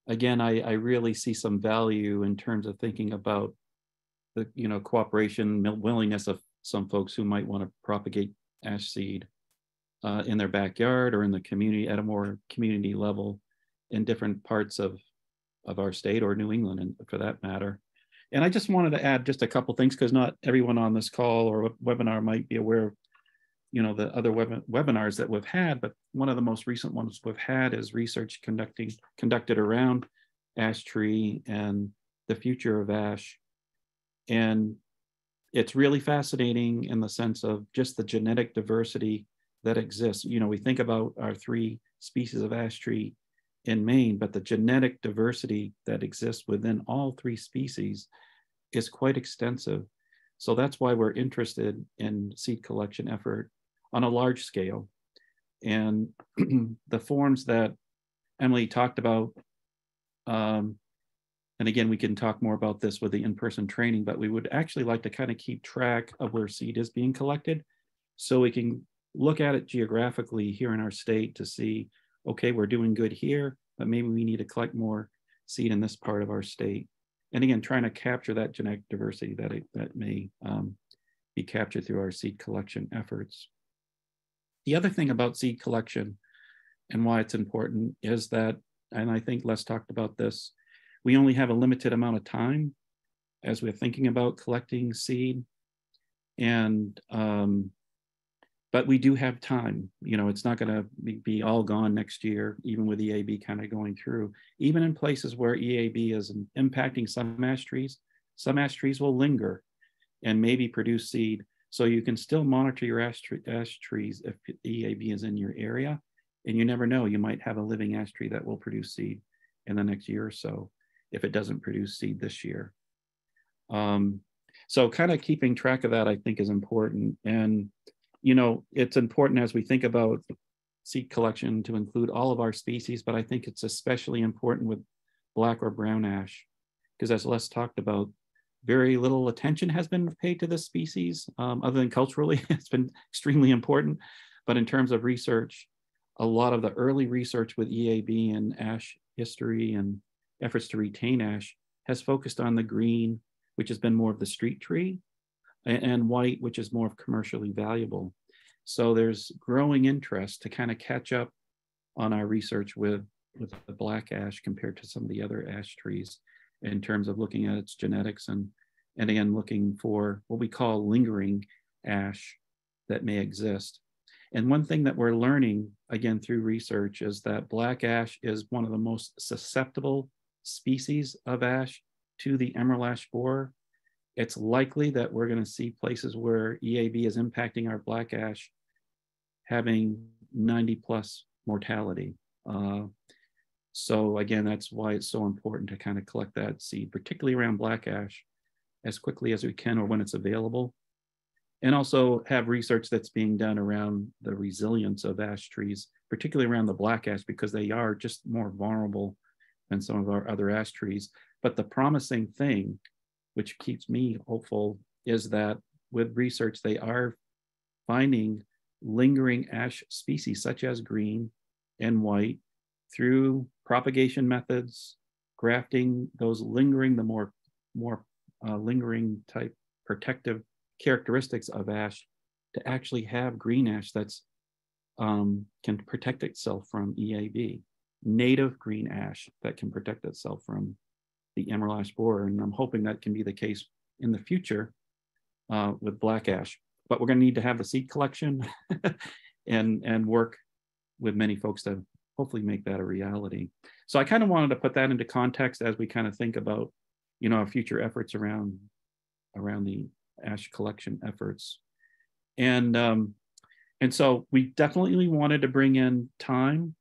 Again, I really see some value in terms of thinking about the cooperation, willingness of some folks who might want to propagate ash seed in their backyard or in the community at a more community level in different parts of our state or New England, and for that matter. And I just wanted to add just a couple things, because not everyone on this call or webinar might be aware of the other webinars that we've had, but one of the most recent ones we've had is research conducted around ash tree and the future of ash. And it's really fascinating in the sense of just the genetic diversity that exists. We think about our 3 species of ash tree in Maine, but the genetic diversity that exists within all 3 species is quite extensive. So that's why we're interested in seed collection effort on a large scale. And the forms that Emily talked about, and again, we can talk more about this with the in-person training, but we would actually like to kind of keep track of where seed is being collected, so we can look at it geographically here in our state to see, okay, we're doing good here, but maybe we need to collect more seed in this part of our state. And again, trying to capture that genetic diversity that may be captured through our seed collection efforts. The other thing about seed collection and why it's important is that, and I think Les talked about this, we only have a limited amount of time as we're thinking about collecting seed. And, but we do have time. It's not going to be all gone next year, even with EAB kind of going through. Even in places where EAB is impacting some ash trees will linger and maybe produce seed. So you can still monitor your ash trees if EAB is in your area. And you never know, you might have a living ash tree that will produce seed in the next year or so if it doesn't produce seed this year. So kind of keeping track of that, I think, is important. And it's important as we think about seed collection to include all of our species, but I think it's especially important with black or brown ash, because as Les talked about, very little attention has been paid to this species, other than culturally. It's been extremely important. But in terms of research, a lot of the early research with EAB and ash history and efforts to retain ash has focused on the green, which has been more of the street tree, and white, which is more commercially valuable. So there's growing interest to kind of catch up on our research with the black ash compared to some of the other ash trees in terms of looking at its genetics and again, looking for what we call lingering ash that may exist. And one thing that we're learning, again, through research is that black ash is one of the most susceptible species of ash to the emerald ash borer. It's likely that we're going to see places where EAB is impacting our black ash having 90+ mortality. So again, that's why it's so important to kind of collect that seed, particularly around black ash, as quickly as we can or when it's available. And also have research that's being done around the resilience of ash trees, particularly around the black ash, because they are just more vulnerable than some of our other ash trees. But the promising thing, which keeps me hopeful, is that with research, they are finding lingering ash species such as green and white through propagation methods, grafting those lingering, the more lingering type protective characteristics of ash to actually have green ash that's can protect itself from EAB, native green ash that can protect itself from the emerald ash borer. And I'm hoping that can be the case in the future with black ash. But we're going to need to have the seed collection and work with many folks to hopefully make that a reality. So I kind of wanted to put that into context as we kind of think about, you know, our future efforts around the ash collection efforts. And so we definitely wanted to bring in time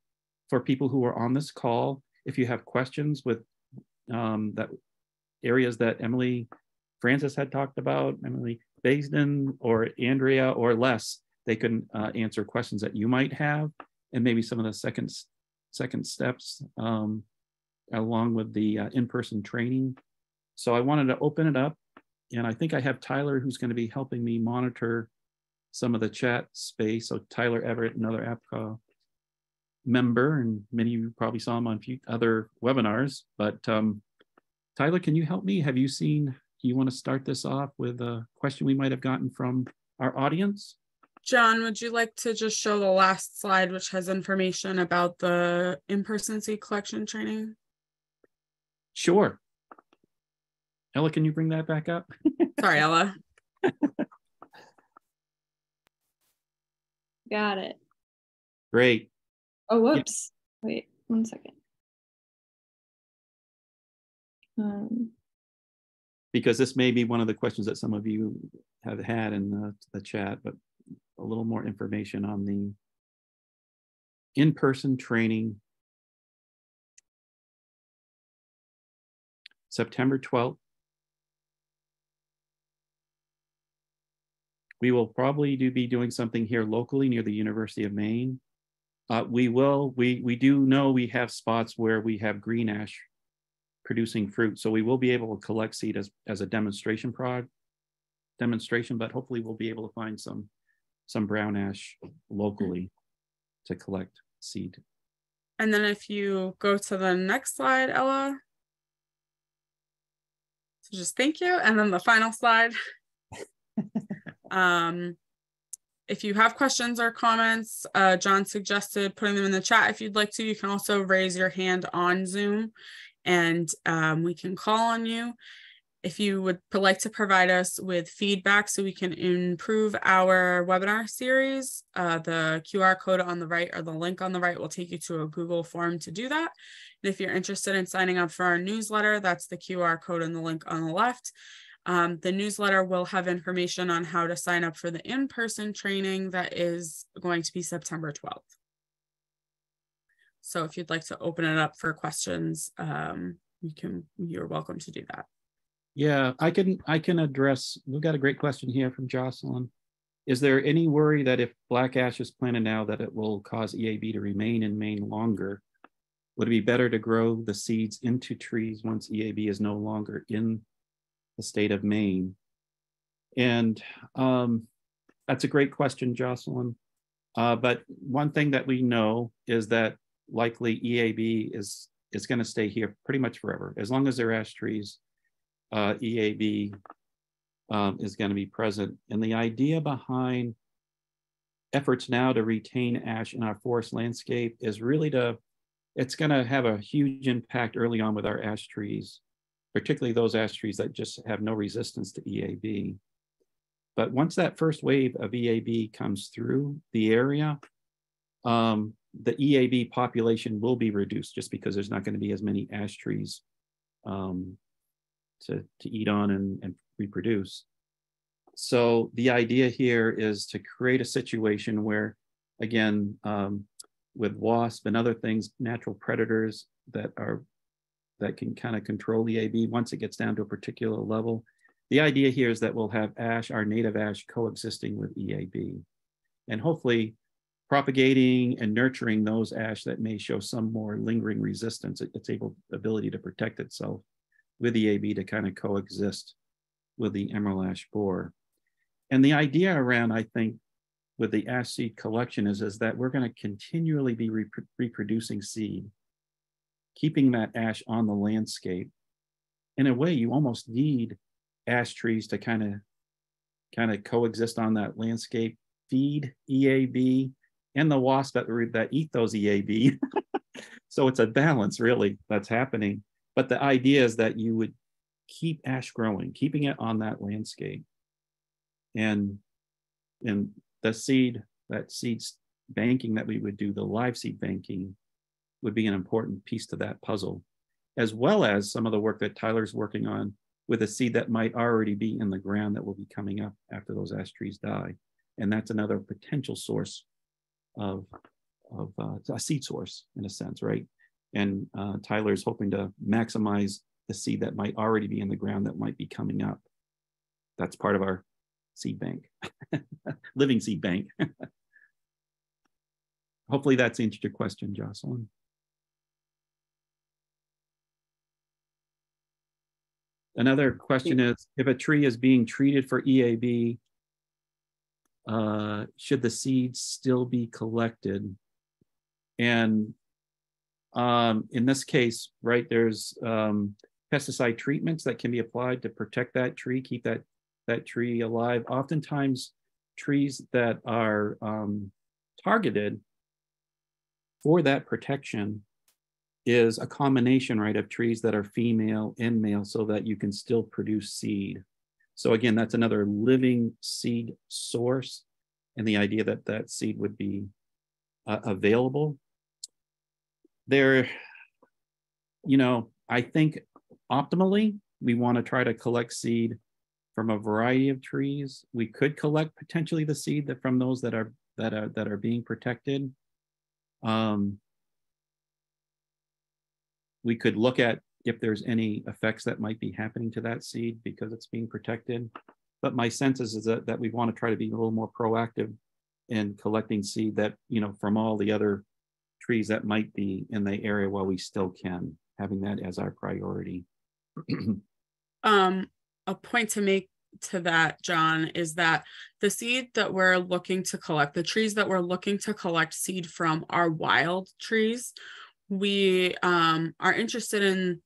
for people who are on this call. If you have questions with that areas that Emily Francis had talked about, Emily Baisden or Andrea or Les, they can answer questions that you might have, and maybe some of the second steps along with the in-person training. So I wanted to open it up, and I think I have Tyler who's going to be helping me monitor some of the chat space. So Tyler Everett, another APCA member, and many of you probably saw him on other webinars, but Tyler, can you help me? Have you seen, you want to start this off with a question we might have gotten from our audience? John, would you like to just show the last slide, which has information about the in-person seed collection training? Sure. Ella, can you bring that back up? Sorry, Ella. Got it. Great. Oh, whoops. Yeah. Wait, 1 second. Because this may be one of the questions that some of you have had in the chat, but a little more information on the in-person training. September 12th. We will probably be doing something here locally near the University of Maine. We do know we have spots where we have green ash producing fruit. So we will be able to collect seed as a demonstration, but hopefully we'll be able to find some brown ash locally to collect seed. And then if you go to the next slide, Ella. So just thank you. And then the final slide. If you have questions or comments, John suggested putting them in the chat. If you'd like to, you can also raise your hand on Zoom and we can call on you. If you would like to provide us with feedback so we can improve our webinar series, the QR code on the right or the link on the right will take you to a Google form to do that. And if you're interested in signing up for our newsletter, that's the QR code and the link on the left. The newsletter will have information on how to sign up for the in-person training that is going to be September 12th. So if you'd like to open it up for questions, you're welcome to do that. Yeah, I can address, we've got a great question here from Jocelyn. Is there any worry that if black ash is planted now that it will cause EAB to remain in Maine longer? Would it be better to grow the seeds into trees once EAB is no longer in the state of Maine? And that's a great question, Jocelyn. But one thing that we know is that likely EAB is going to stay here pretty much forever. As long as there are ash trees, EAB is going to be present. And the idea behind efforts now to retain ash in our forest landscape is really it's going to have a huge impact early on with our ash trees, particularly those ash trees that just have no resistance to EAB. But once that first wave of EAB comes through the area, the EAB population will be reduced just because there's not going to be as many ash trees to eat on and reproduce. So the idea here is to create a situation where, again, with wasp and other things, natural predators that can kind of control EAB once it gets down to a particular level. The idea here is that we'll have ash, our native ash, coexisting with EAB, and hopefully propagating and nurturing those ash that may show some more lingering resistance. Its ability to protect itself with EAB to kind of coexist with the emerald ash borer. And the idea around, I think, with the ash seed collection is that we're going to continually be reproducing seed, keeping that ash on the landscape. In a way, you almost need ash trees to kind of coexist on that landscape, feed EAB and the wasps that eat those EAB. So it's a balance really that's happening. But the idea is that you would keep ash growing, keeping it on that landscape. And the seed banking that we would do, the live seed banking, would be an important piece to that puzzle, as well as some of the work that Tyler's working on with a seed that might already be in the ground that will be coming up after those ash trees die. And that's another potential source of a seed source in a sense, right? And Tyler's hoping to maximize the seed that might already be in the ground that might be coming up. That's part of our seed bank, living seed bank. Hopefully that's answered your question, Jocelyn. Another question is, if a tree is being treated for EAB, should the seeds still be collected? And in this case, right, there's pesticide treatments that can be applied to protect that tree, keep that tree alive. Oftentimes, trees that are targeted for that protection is a combination, right, of trees that are female and male so that you can still produce seed. So again, that's another living seed source, and the idea that that seed would be available. There, I think optimally, we want to try to collect seed from a variety of trees. We could collect potentially the seed from those that are being protected. We could look at if there's any effects that might be happening to that seed because it's being protected. But my sense is that we want to try to be a little more proactive in collecting seed that, from all the other trees that might be in the area while we still can, having that as our priority. A point to make to that, John, is that the seed that we're looking to collect, the trees that we're looking to collect seed from, are wild trees. We are interested in,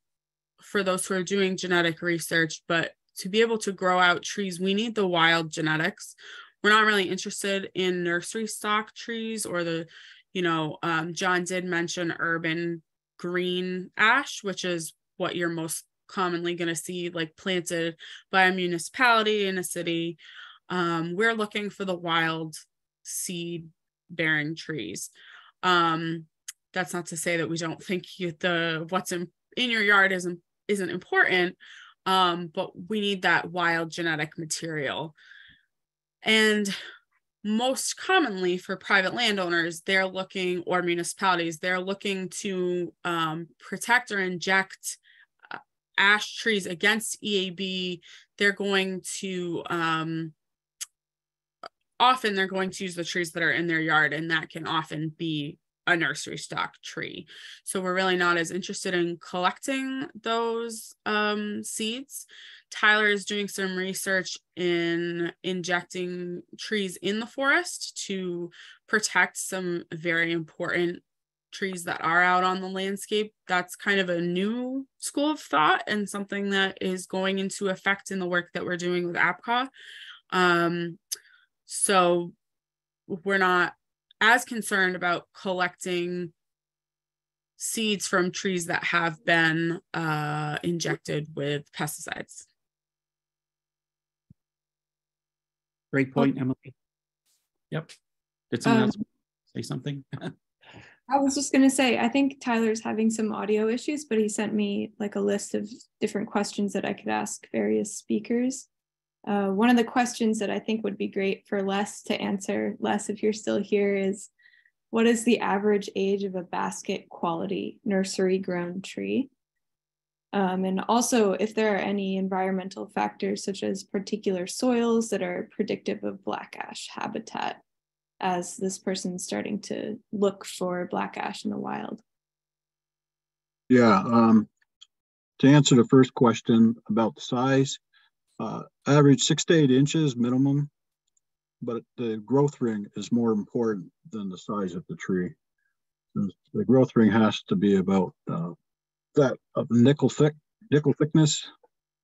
for those who are doing genetic research, but to be able to grow out trees, we need the wild genetics. We're not really interested in nursery stock trees or the, John did mention urban green ash, which is what you're most commonly going to see like planted by a municipality in a city. We're looking for the wild seed bearing trees. That's not to say that we don't think what's in your yard isn't important, but we need that wild genetic material. And most commonly for private landowners, or municipalities, they're looking to protect or inject ash trees against EAB. They're going to often use the trees that are in their yard, and that can often be a nursery stock tree. So we're really not as interested in collecting those seeds. Tyler is doing some research in injecting trees in the forest to protect some very important trees that are out on the landscape. That's kind of a new school of thought and something that is going into effect in the work that we're doing with APCA. So we're not as concerned about collecting seeds from trees that have been injected with pesticides. Great point, Emily. Yep. Did someone else say something? I was just going to say, I think Tyler's having some audio issues, but he sent me like a list of different questions that I could ask various speakers. One of the questions that I think would be great for Les to answer, Les, if you're still here, is what is the average age of a basket quality nursery grown tree? And also if there are any environmental factors such as particular soils that are predictive of black ash habitat, as this person's starting to look for black ash in the wild. Yeah, to answer the first question about the size, average 6 to 8 inches minimum, but the growth ring is more important than the size of the tree. The growth ring has to be about that of nickel thickness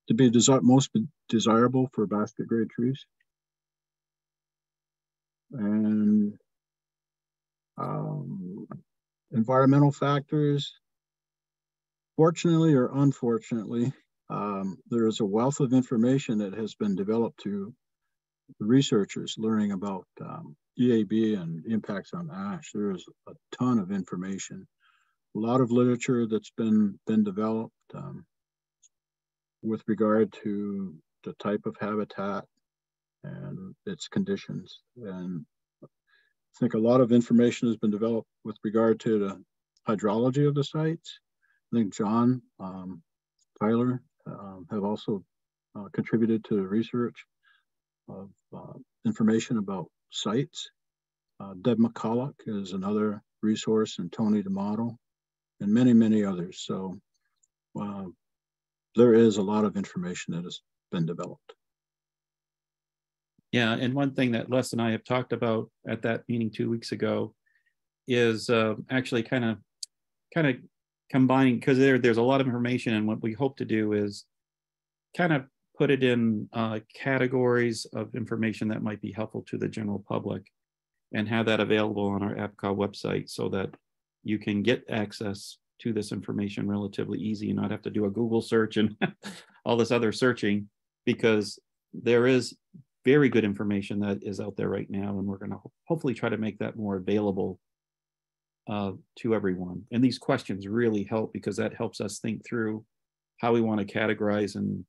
to be most desirable for basket grade trees. And environmental factors, fortunately or unfortunately, there is a wealth of information that has been developed to the researchers learning about EAB and impacts on ash. There is a ton of information, a lot of literature that's been developed with regard to the type of habitat and its conditions. And I think a lot of information has been developed with regard to the hydrology of the sites. I think John, Tyler have also contributed to the research of information about sites. Deb McCulloch is another resource, and Tony D'Amato, and many, many others. So there is a lot of information that has been developed. Yeah, and one thing that Les and I have talked about at that meeting 2 weeks ago is actually kind of combining, because there's a lot of information, and what we hope to do is kind of put it in categories of information that might be helpful to the general public, and have that available on our APCA website so that you can get access to this information relatively easy and not have to do a Google search and all this other searching, because there is very good information that is out there right now, and we're going to hopefully try to make that more available to everyone. And these questions really help, because that helps us think through how we want to categorize and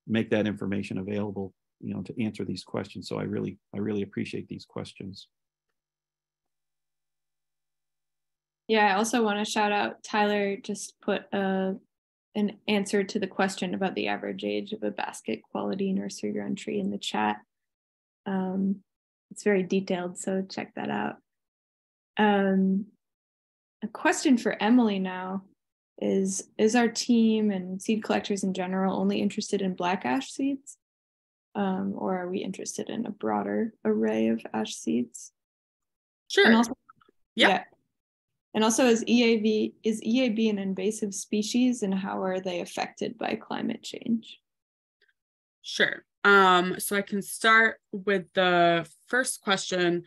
make that information available, you know, to answer these questions. So I really appreciate these questions. Yeah, I also want to shout out Tyler, just put an answer to the question about the average age of a basket quality nursery grown tree in the chat. It's very detailed, so check that out. A question for Emily now is our team and seed collectors in general only interested in black ash seeds? Or are we interested in a broader array of ash seeds? Sure. And also, yeah. And also, is EAB an invasive species, and how are they affected by climate change? Sure. So I can start with the first question.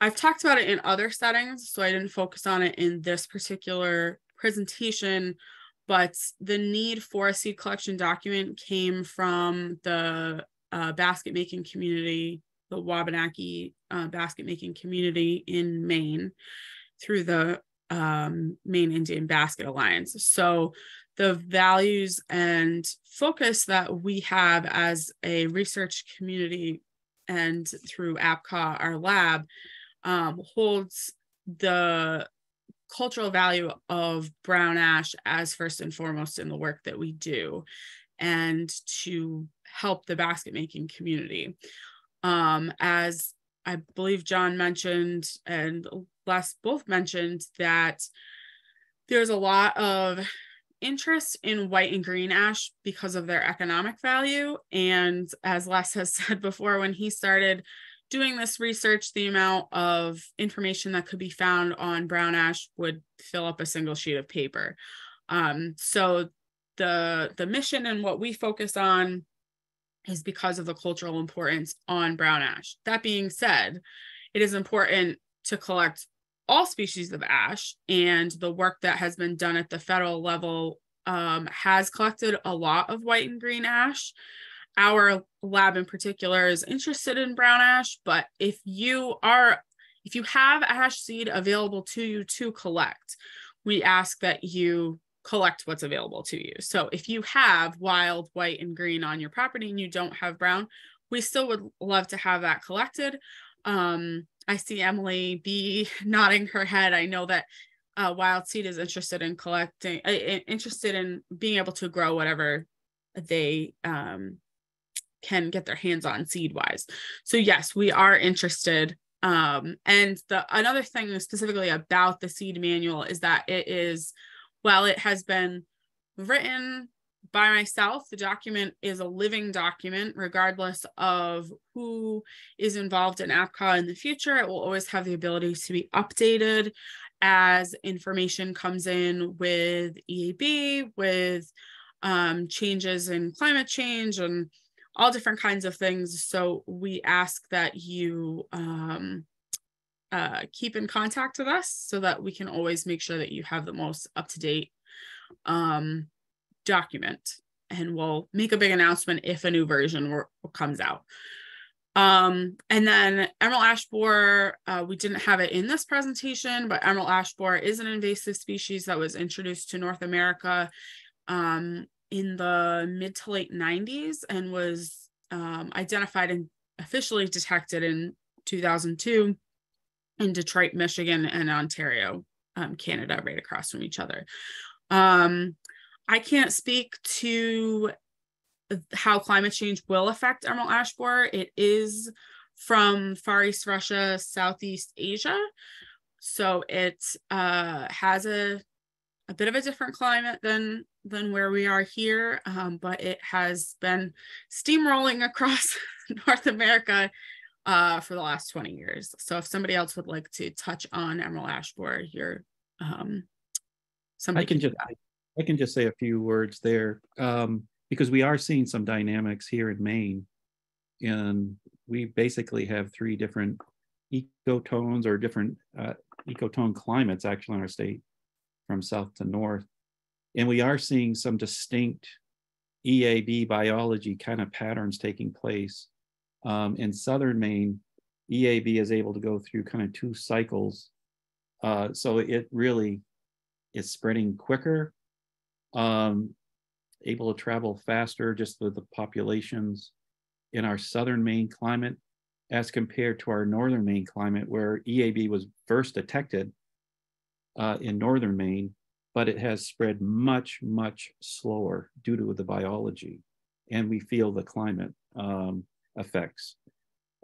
I've talked about it in other settings, so I didn't focus on it in this particular presentation, but the need for a seed collection document came from the basket making community, the Wabanaki basket making community in Maine, through the Maine Indian Basket Alliance. So the values and focus that we have as a research community and through APCA, our lab, holds the cultural value of brown ash as first and foremost in the work that we do, and to help the basket making community. As I believe John mentioned and Les both mentioned, that there's a lot of interest in white and green ash because of their economic value. And as Les has said before, when he started doing this research, the amount of information that could be found on brown ash would fill up a single sheet of paper. So the mission and what we focus on is because of the cultural importance on brown ash. That being said, it is important to collect all species of ash, and the work that has been done at the federal level has collected a lot of white and green ash. Our lab in particular is interested in brown ash, but if you have ash seed available to you to collect, we ask that you collect what's available to you. So if you have wild white and green on your property and you don't have brown, we still would love to have that collected. I see Emily B nodding her head. I know that Wild Seed is interested in collecting, interested in being able to grow whatever they can get their hands on seed wise. So yes, we are interested. And another thing specifically about the seed manual is that it is, while it has been written by myself, the document is a living document, regardless of who is involved in APCA in the future. It will always have the ability to be updated as information comes in with EAB, with changes in climate change and all different kinds of things. So we ask that you keep in contact with us so that we can always make sure that you have the most up-to-date document, and we'll make a big announcement if a new version comes out. And then emerald ash borer, we didn't have it in this presentation, but emerald ash borer is an invasive species that was introduced to North America in the mid to late 90s and was identified and officially detected in 2002 in Detroit, Michigan, and Ontario, Canada, right across from each other. I can't speak to how climate change will affect emerald ash borer. It is from Far East Russia, Southeast Asia. So it has a bit of a different climate than where we are here, but it has been steamrolling across North America for the last 20 years. So if somebody else would like to touch on emerald ash borer, you're somebody I can just say a few words there, because we are seeing some dynamics here in Maine, and we basically have 3 different ecotones or different ecotone climates actually in our state from south to north. And we are seeing some distinct EAB biology kind of patterns taking place. In southern Maine, EAB is able to go through kind of 2 cycles. So it really is spreading quicker, able to travel faster just with the populations in our southern Maine climate as compared to our northern Maine climate, where EAB was first detected in northern Maine, but it has spread much, much slower due to the biology. And we feel the climate effects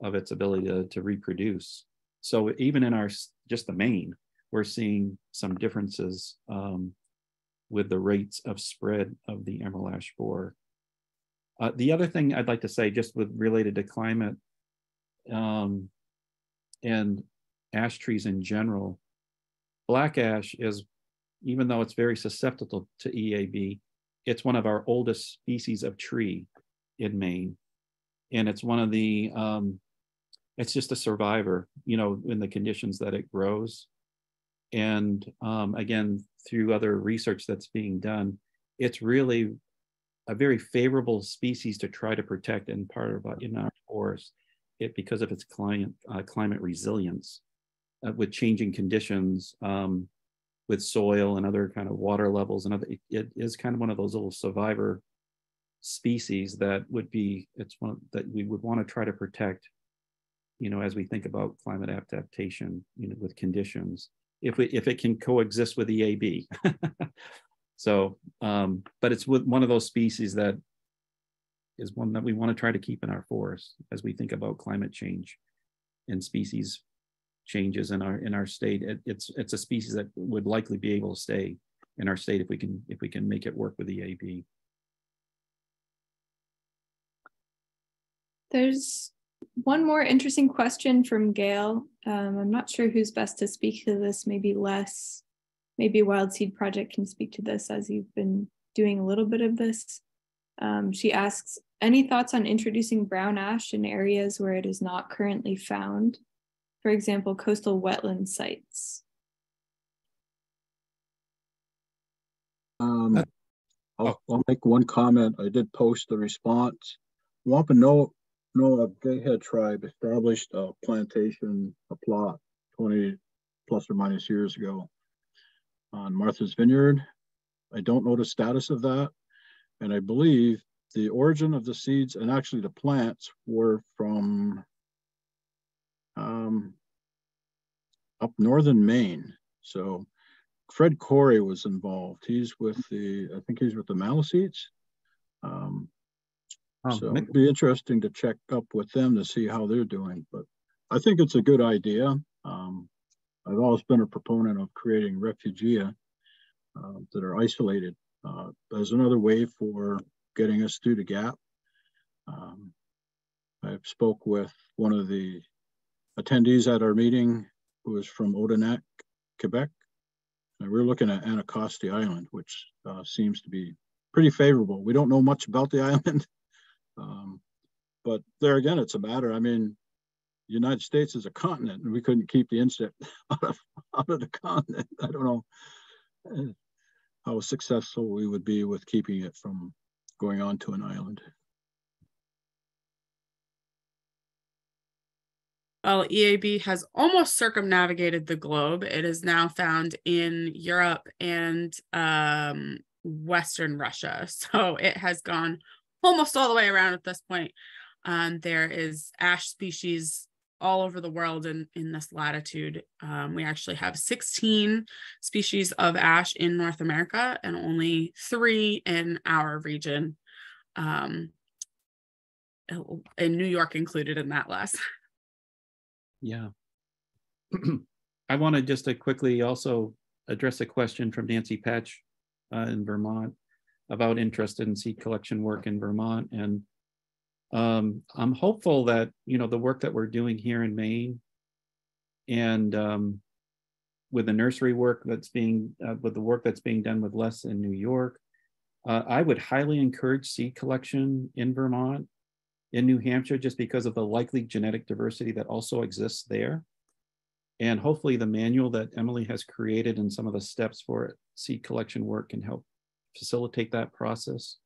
of its ability to reproduce. So even in just the Maine, we're seeing some differences with the rates of spread of the emerald ash borer. The other thing I'd like to say, just related to climate and ash trees in general, black ash is, even though it's very susceptible to EAB, it's one of our oldest species of tree in Maine. And it's one of the, it's just a survivor, in the conditions that it grows. And again, through other research that's being done, it's really a very favorable species to try to protect in our forest, because of its climate resilience with changing conditions, with soil and other kind of water levels, and it is kind of one of those little survivor species that it's one that we would want to try to protect, as we think about climate adaptation, with conditions, if it can coexist with EAB. So, but it's one of those species that is one that we want to try to keep in our forests as we think about climate change and species changes in our state. It's a species that would likely be able to stay in our state if we can make it work with EAB. There's one more interesting question from Gail. I'm not sure who's best to speak to this. Maybe Wild Seed Project can speak to this, as you've been doing a little bit of this. She asks, Any thoughts on introducing brown ash in areas where it is not currently found? For example, coastal wetland sites. I'll make one comment. I did post the response. Wampanoag Gayhead Tribe established a plantation, a plot 20 plus or minus years ago on Martha's Vineyard. I don't know the status of that. And I believe the origin of the seeds and actually the plants were from up northern Maine. So Fred Corey was involved. He's with I think he's with the Maliseets. So it'd be interesting to check up with them to see how they're doing. But I think it's a good idea. I've always been a proponent of creating refugia that are isolated as another way for getting us through the gap. I spoke with one of the attendees at our meeting who was from Odanak, Quebec. And we're looking at Anacostia Island, which seems to be pretty favorable. We don't know much about the island, but there again, it's a matter. I mean, the United States is a continent, and we couldn't keep the insect out of the continent. I don't know how successful we would be with keeping it from going on to an island. Well, EAB has almost circumnavigated the globe. It is now found in Europe and Western Russia. So it has gone almost all the way around at this point. There is ash species all over the world in this latitude. We actually have 16 species of ash in North America and only 3 in our region, and New York included in that list. Yeah. I want to just to quickly also address a question from Nancy Patch in Vermont about interest in seed collection work in Vermont. And I'm hopeful that, you know, the work that we're doing here in Maine and with the nursery work that's being, with the work that's being done with Les in New York, I would highly encourage seed collection in Vermont, in New Hampshire, just because of the likely genetic diversity that also exists there. And hopefully the manual that Emily has created and some of the steps for seed collection work can help facilitate that process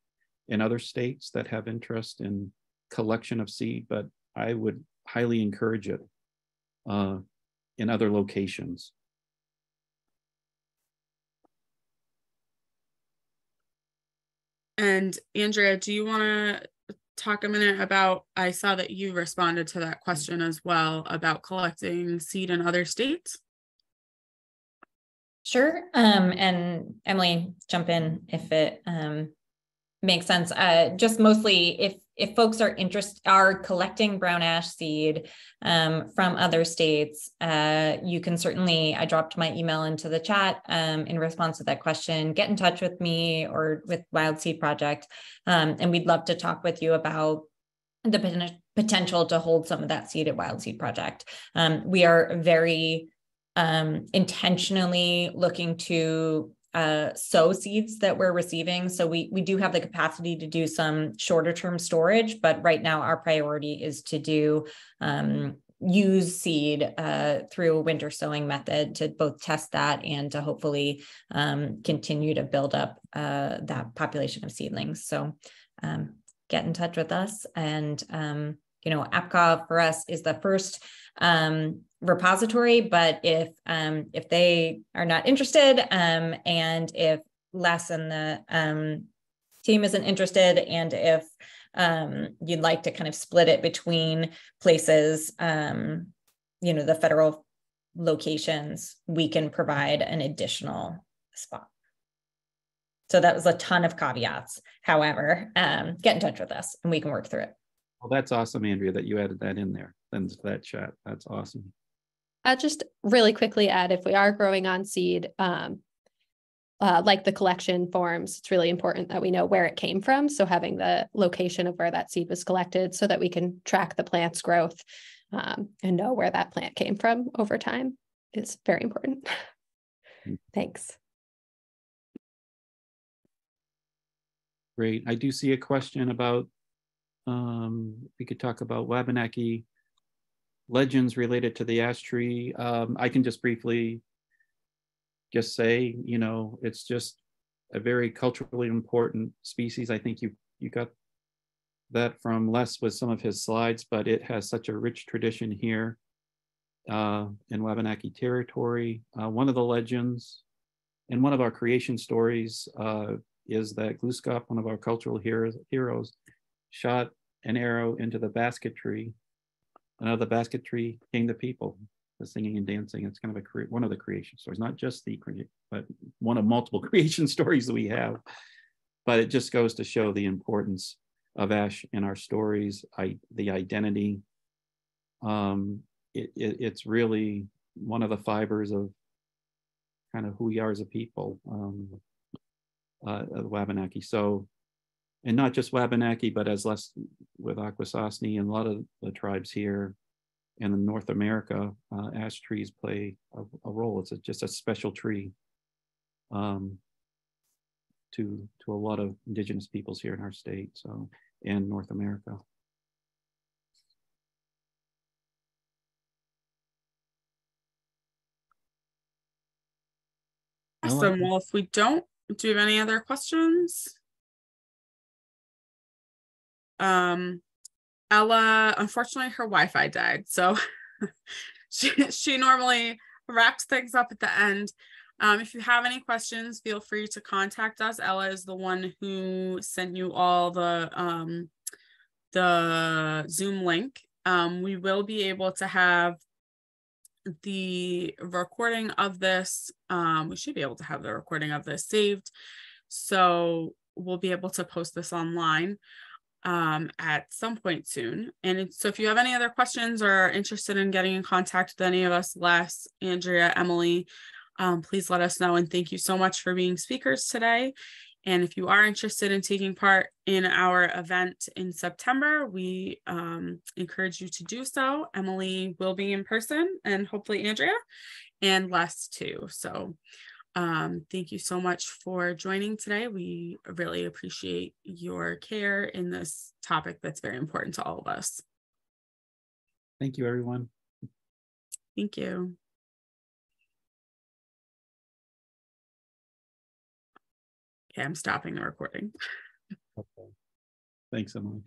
in other states that have interest in collection of seed, but I would highly encourage it in other locations. And Andrea, do you want to talk a minute about, I saw that you responded to that question as well about collecting seed in other states? Sure. And Emily, jump in if it makes sense. Just mostly if folks are collecting brown ash seed from other states, you can certainly, I dropped my email into the chat in response to that question, get in touch with me or with Wild Seed Project. And we'd love to talk with you about the potential to hold some of that seed at Wild Seed Project. We are very intentionally looking to sow seeds that we're receiving. So we do have the capacity to do some shorter term storage, but right now our priority is to do use seed through a winter sowing method to both test that and to hopefully continue to build up that population of seedlings. So get in touch with us. And you know, APCA for us is the first repository, but if they are not interested, and if Les and the team isn't interested, and if you'd like to kind of split it between places, you know, the federal locations, we can provide an additional spot. So that was a ton of caveats. However, get in touch with us and we can work through it. Well, that's awesome, Andrea, that you added that in there. Then that chat. That's awesome. I'll just really quickly add, if we are growing on seed, like the collection forms, it's really important that we know where it came from. So having the location of where that seed was collected so that we can track the plant's growth and know where that plant came from over time is very important. Thanks. Great. I do see a question about We could talk about Wabanaki legends related to the ash tree. I can just briefly just say, you know, it's just a very culturally important species. I think you got that from Les with some of his slides, but it has such a rich tradition here in Wabanaki territory. One of the legends and one of our creation stories is that Gluskop, one of our cultural heroes, shot an arrow into the basketry, and out of the basketry came the people, the singing and dancing. It's kind of one of the creation stories, not just but one of multiple creation stories that we have. But it just goes to show the importance of ash in our stories, the identity. It's really one of the fibers of kind of who we are as a people, Wabanaki. So, and not just Wabanaki, but as less with Akwesasne and a lot of the tribes here and in North America, ash trees play a role. It's just a special tree to a lot of indigenous peoples here in our state, so, and North America. Awesome. Well, if we don't, do you have any other questions? Ella, unfortunately, her Wi-Fi died, so she normally wraps things up at the end. If you have any questions, feel free to contact us. Ella is the one who sent you all the Zoom link. We will be able to have the recording of this. We should be able to have the recording of this saved, so we'll be able to post this online at some point soon. And so if you have any other questions or are interested in getting in contact with any of us, Les, Andrea, Emily, please let us know. And thank you so much for being speakers today. And if you are interested in taking part in our event in September, we encourage you to do so. Emily will be in person, and hopefully Andrea, and Les too. So thank you so much for joining today. We really appreciate your care in this topic that's very important to all of us. Thank you, everyone. Thank you. Okay, I'm stopping the recording. Okay. Thanks, Emily.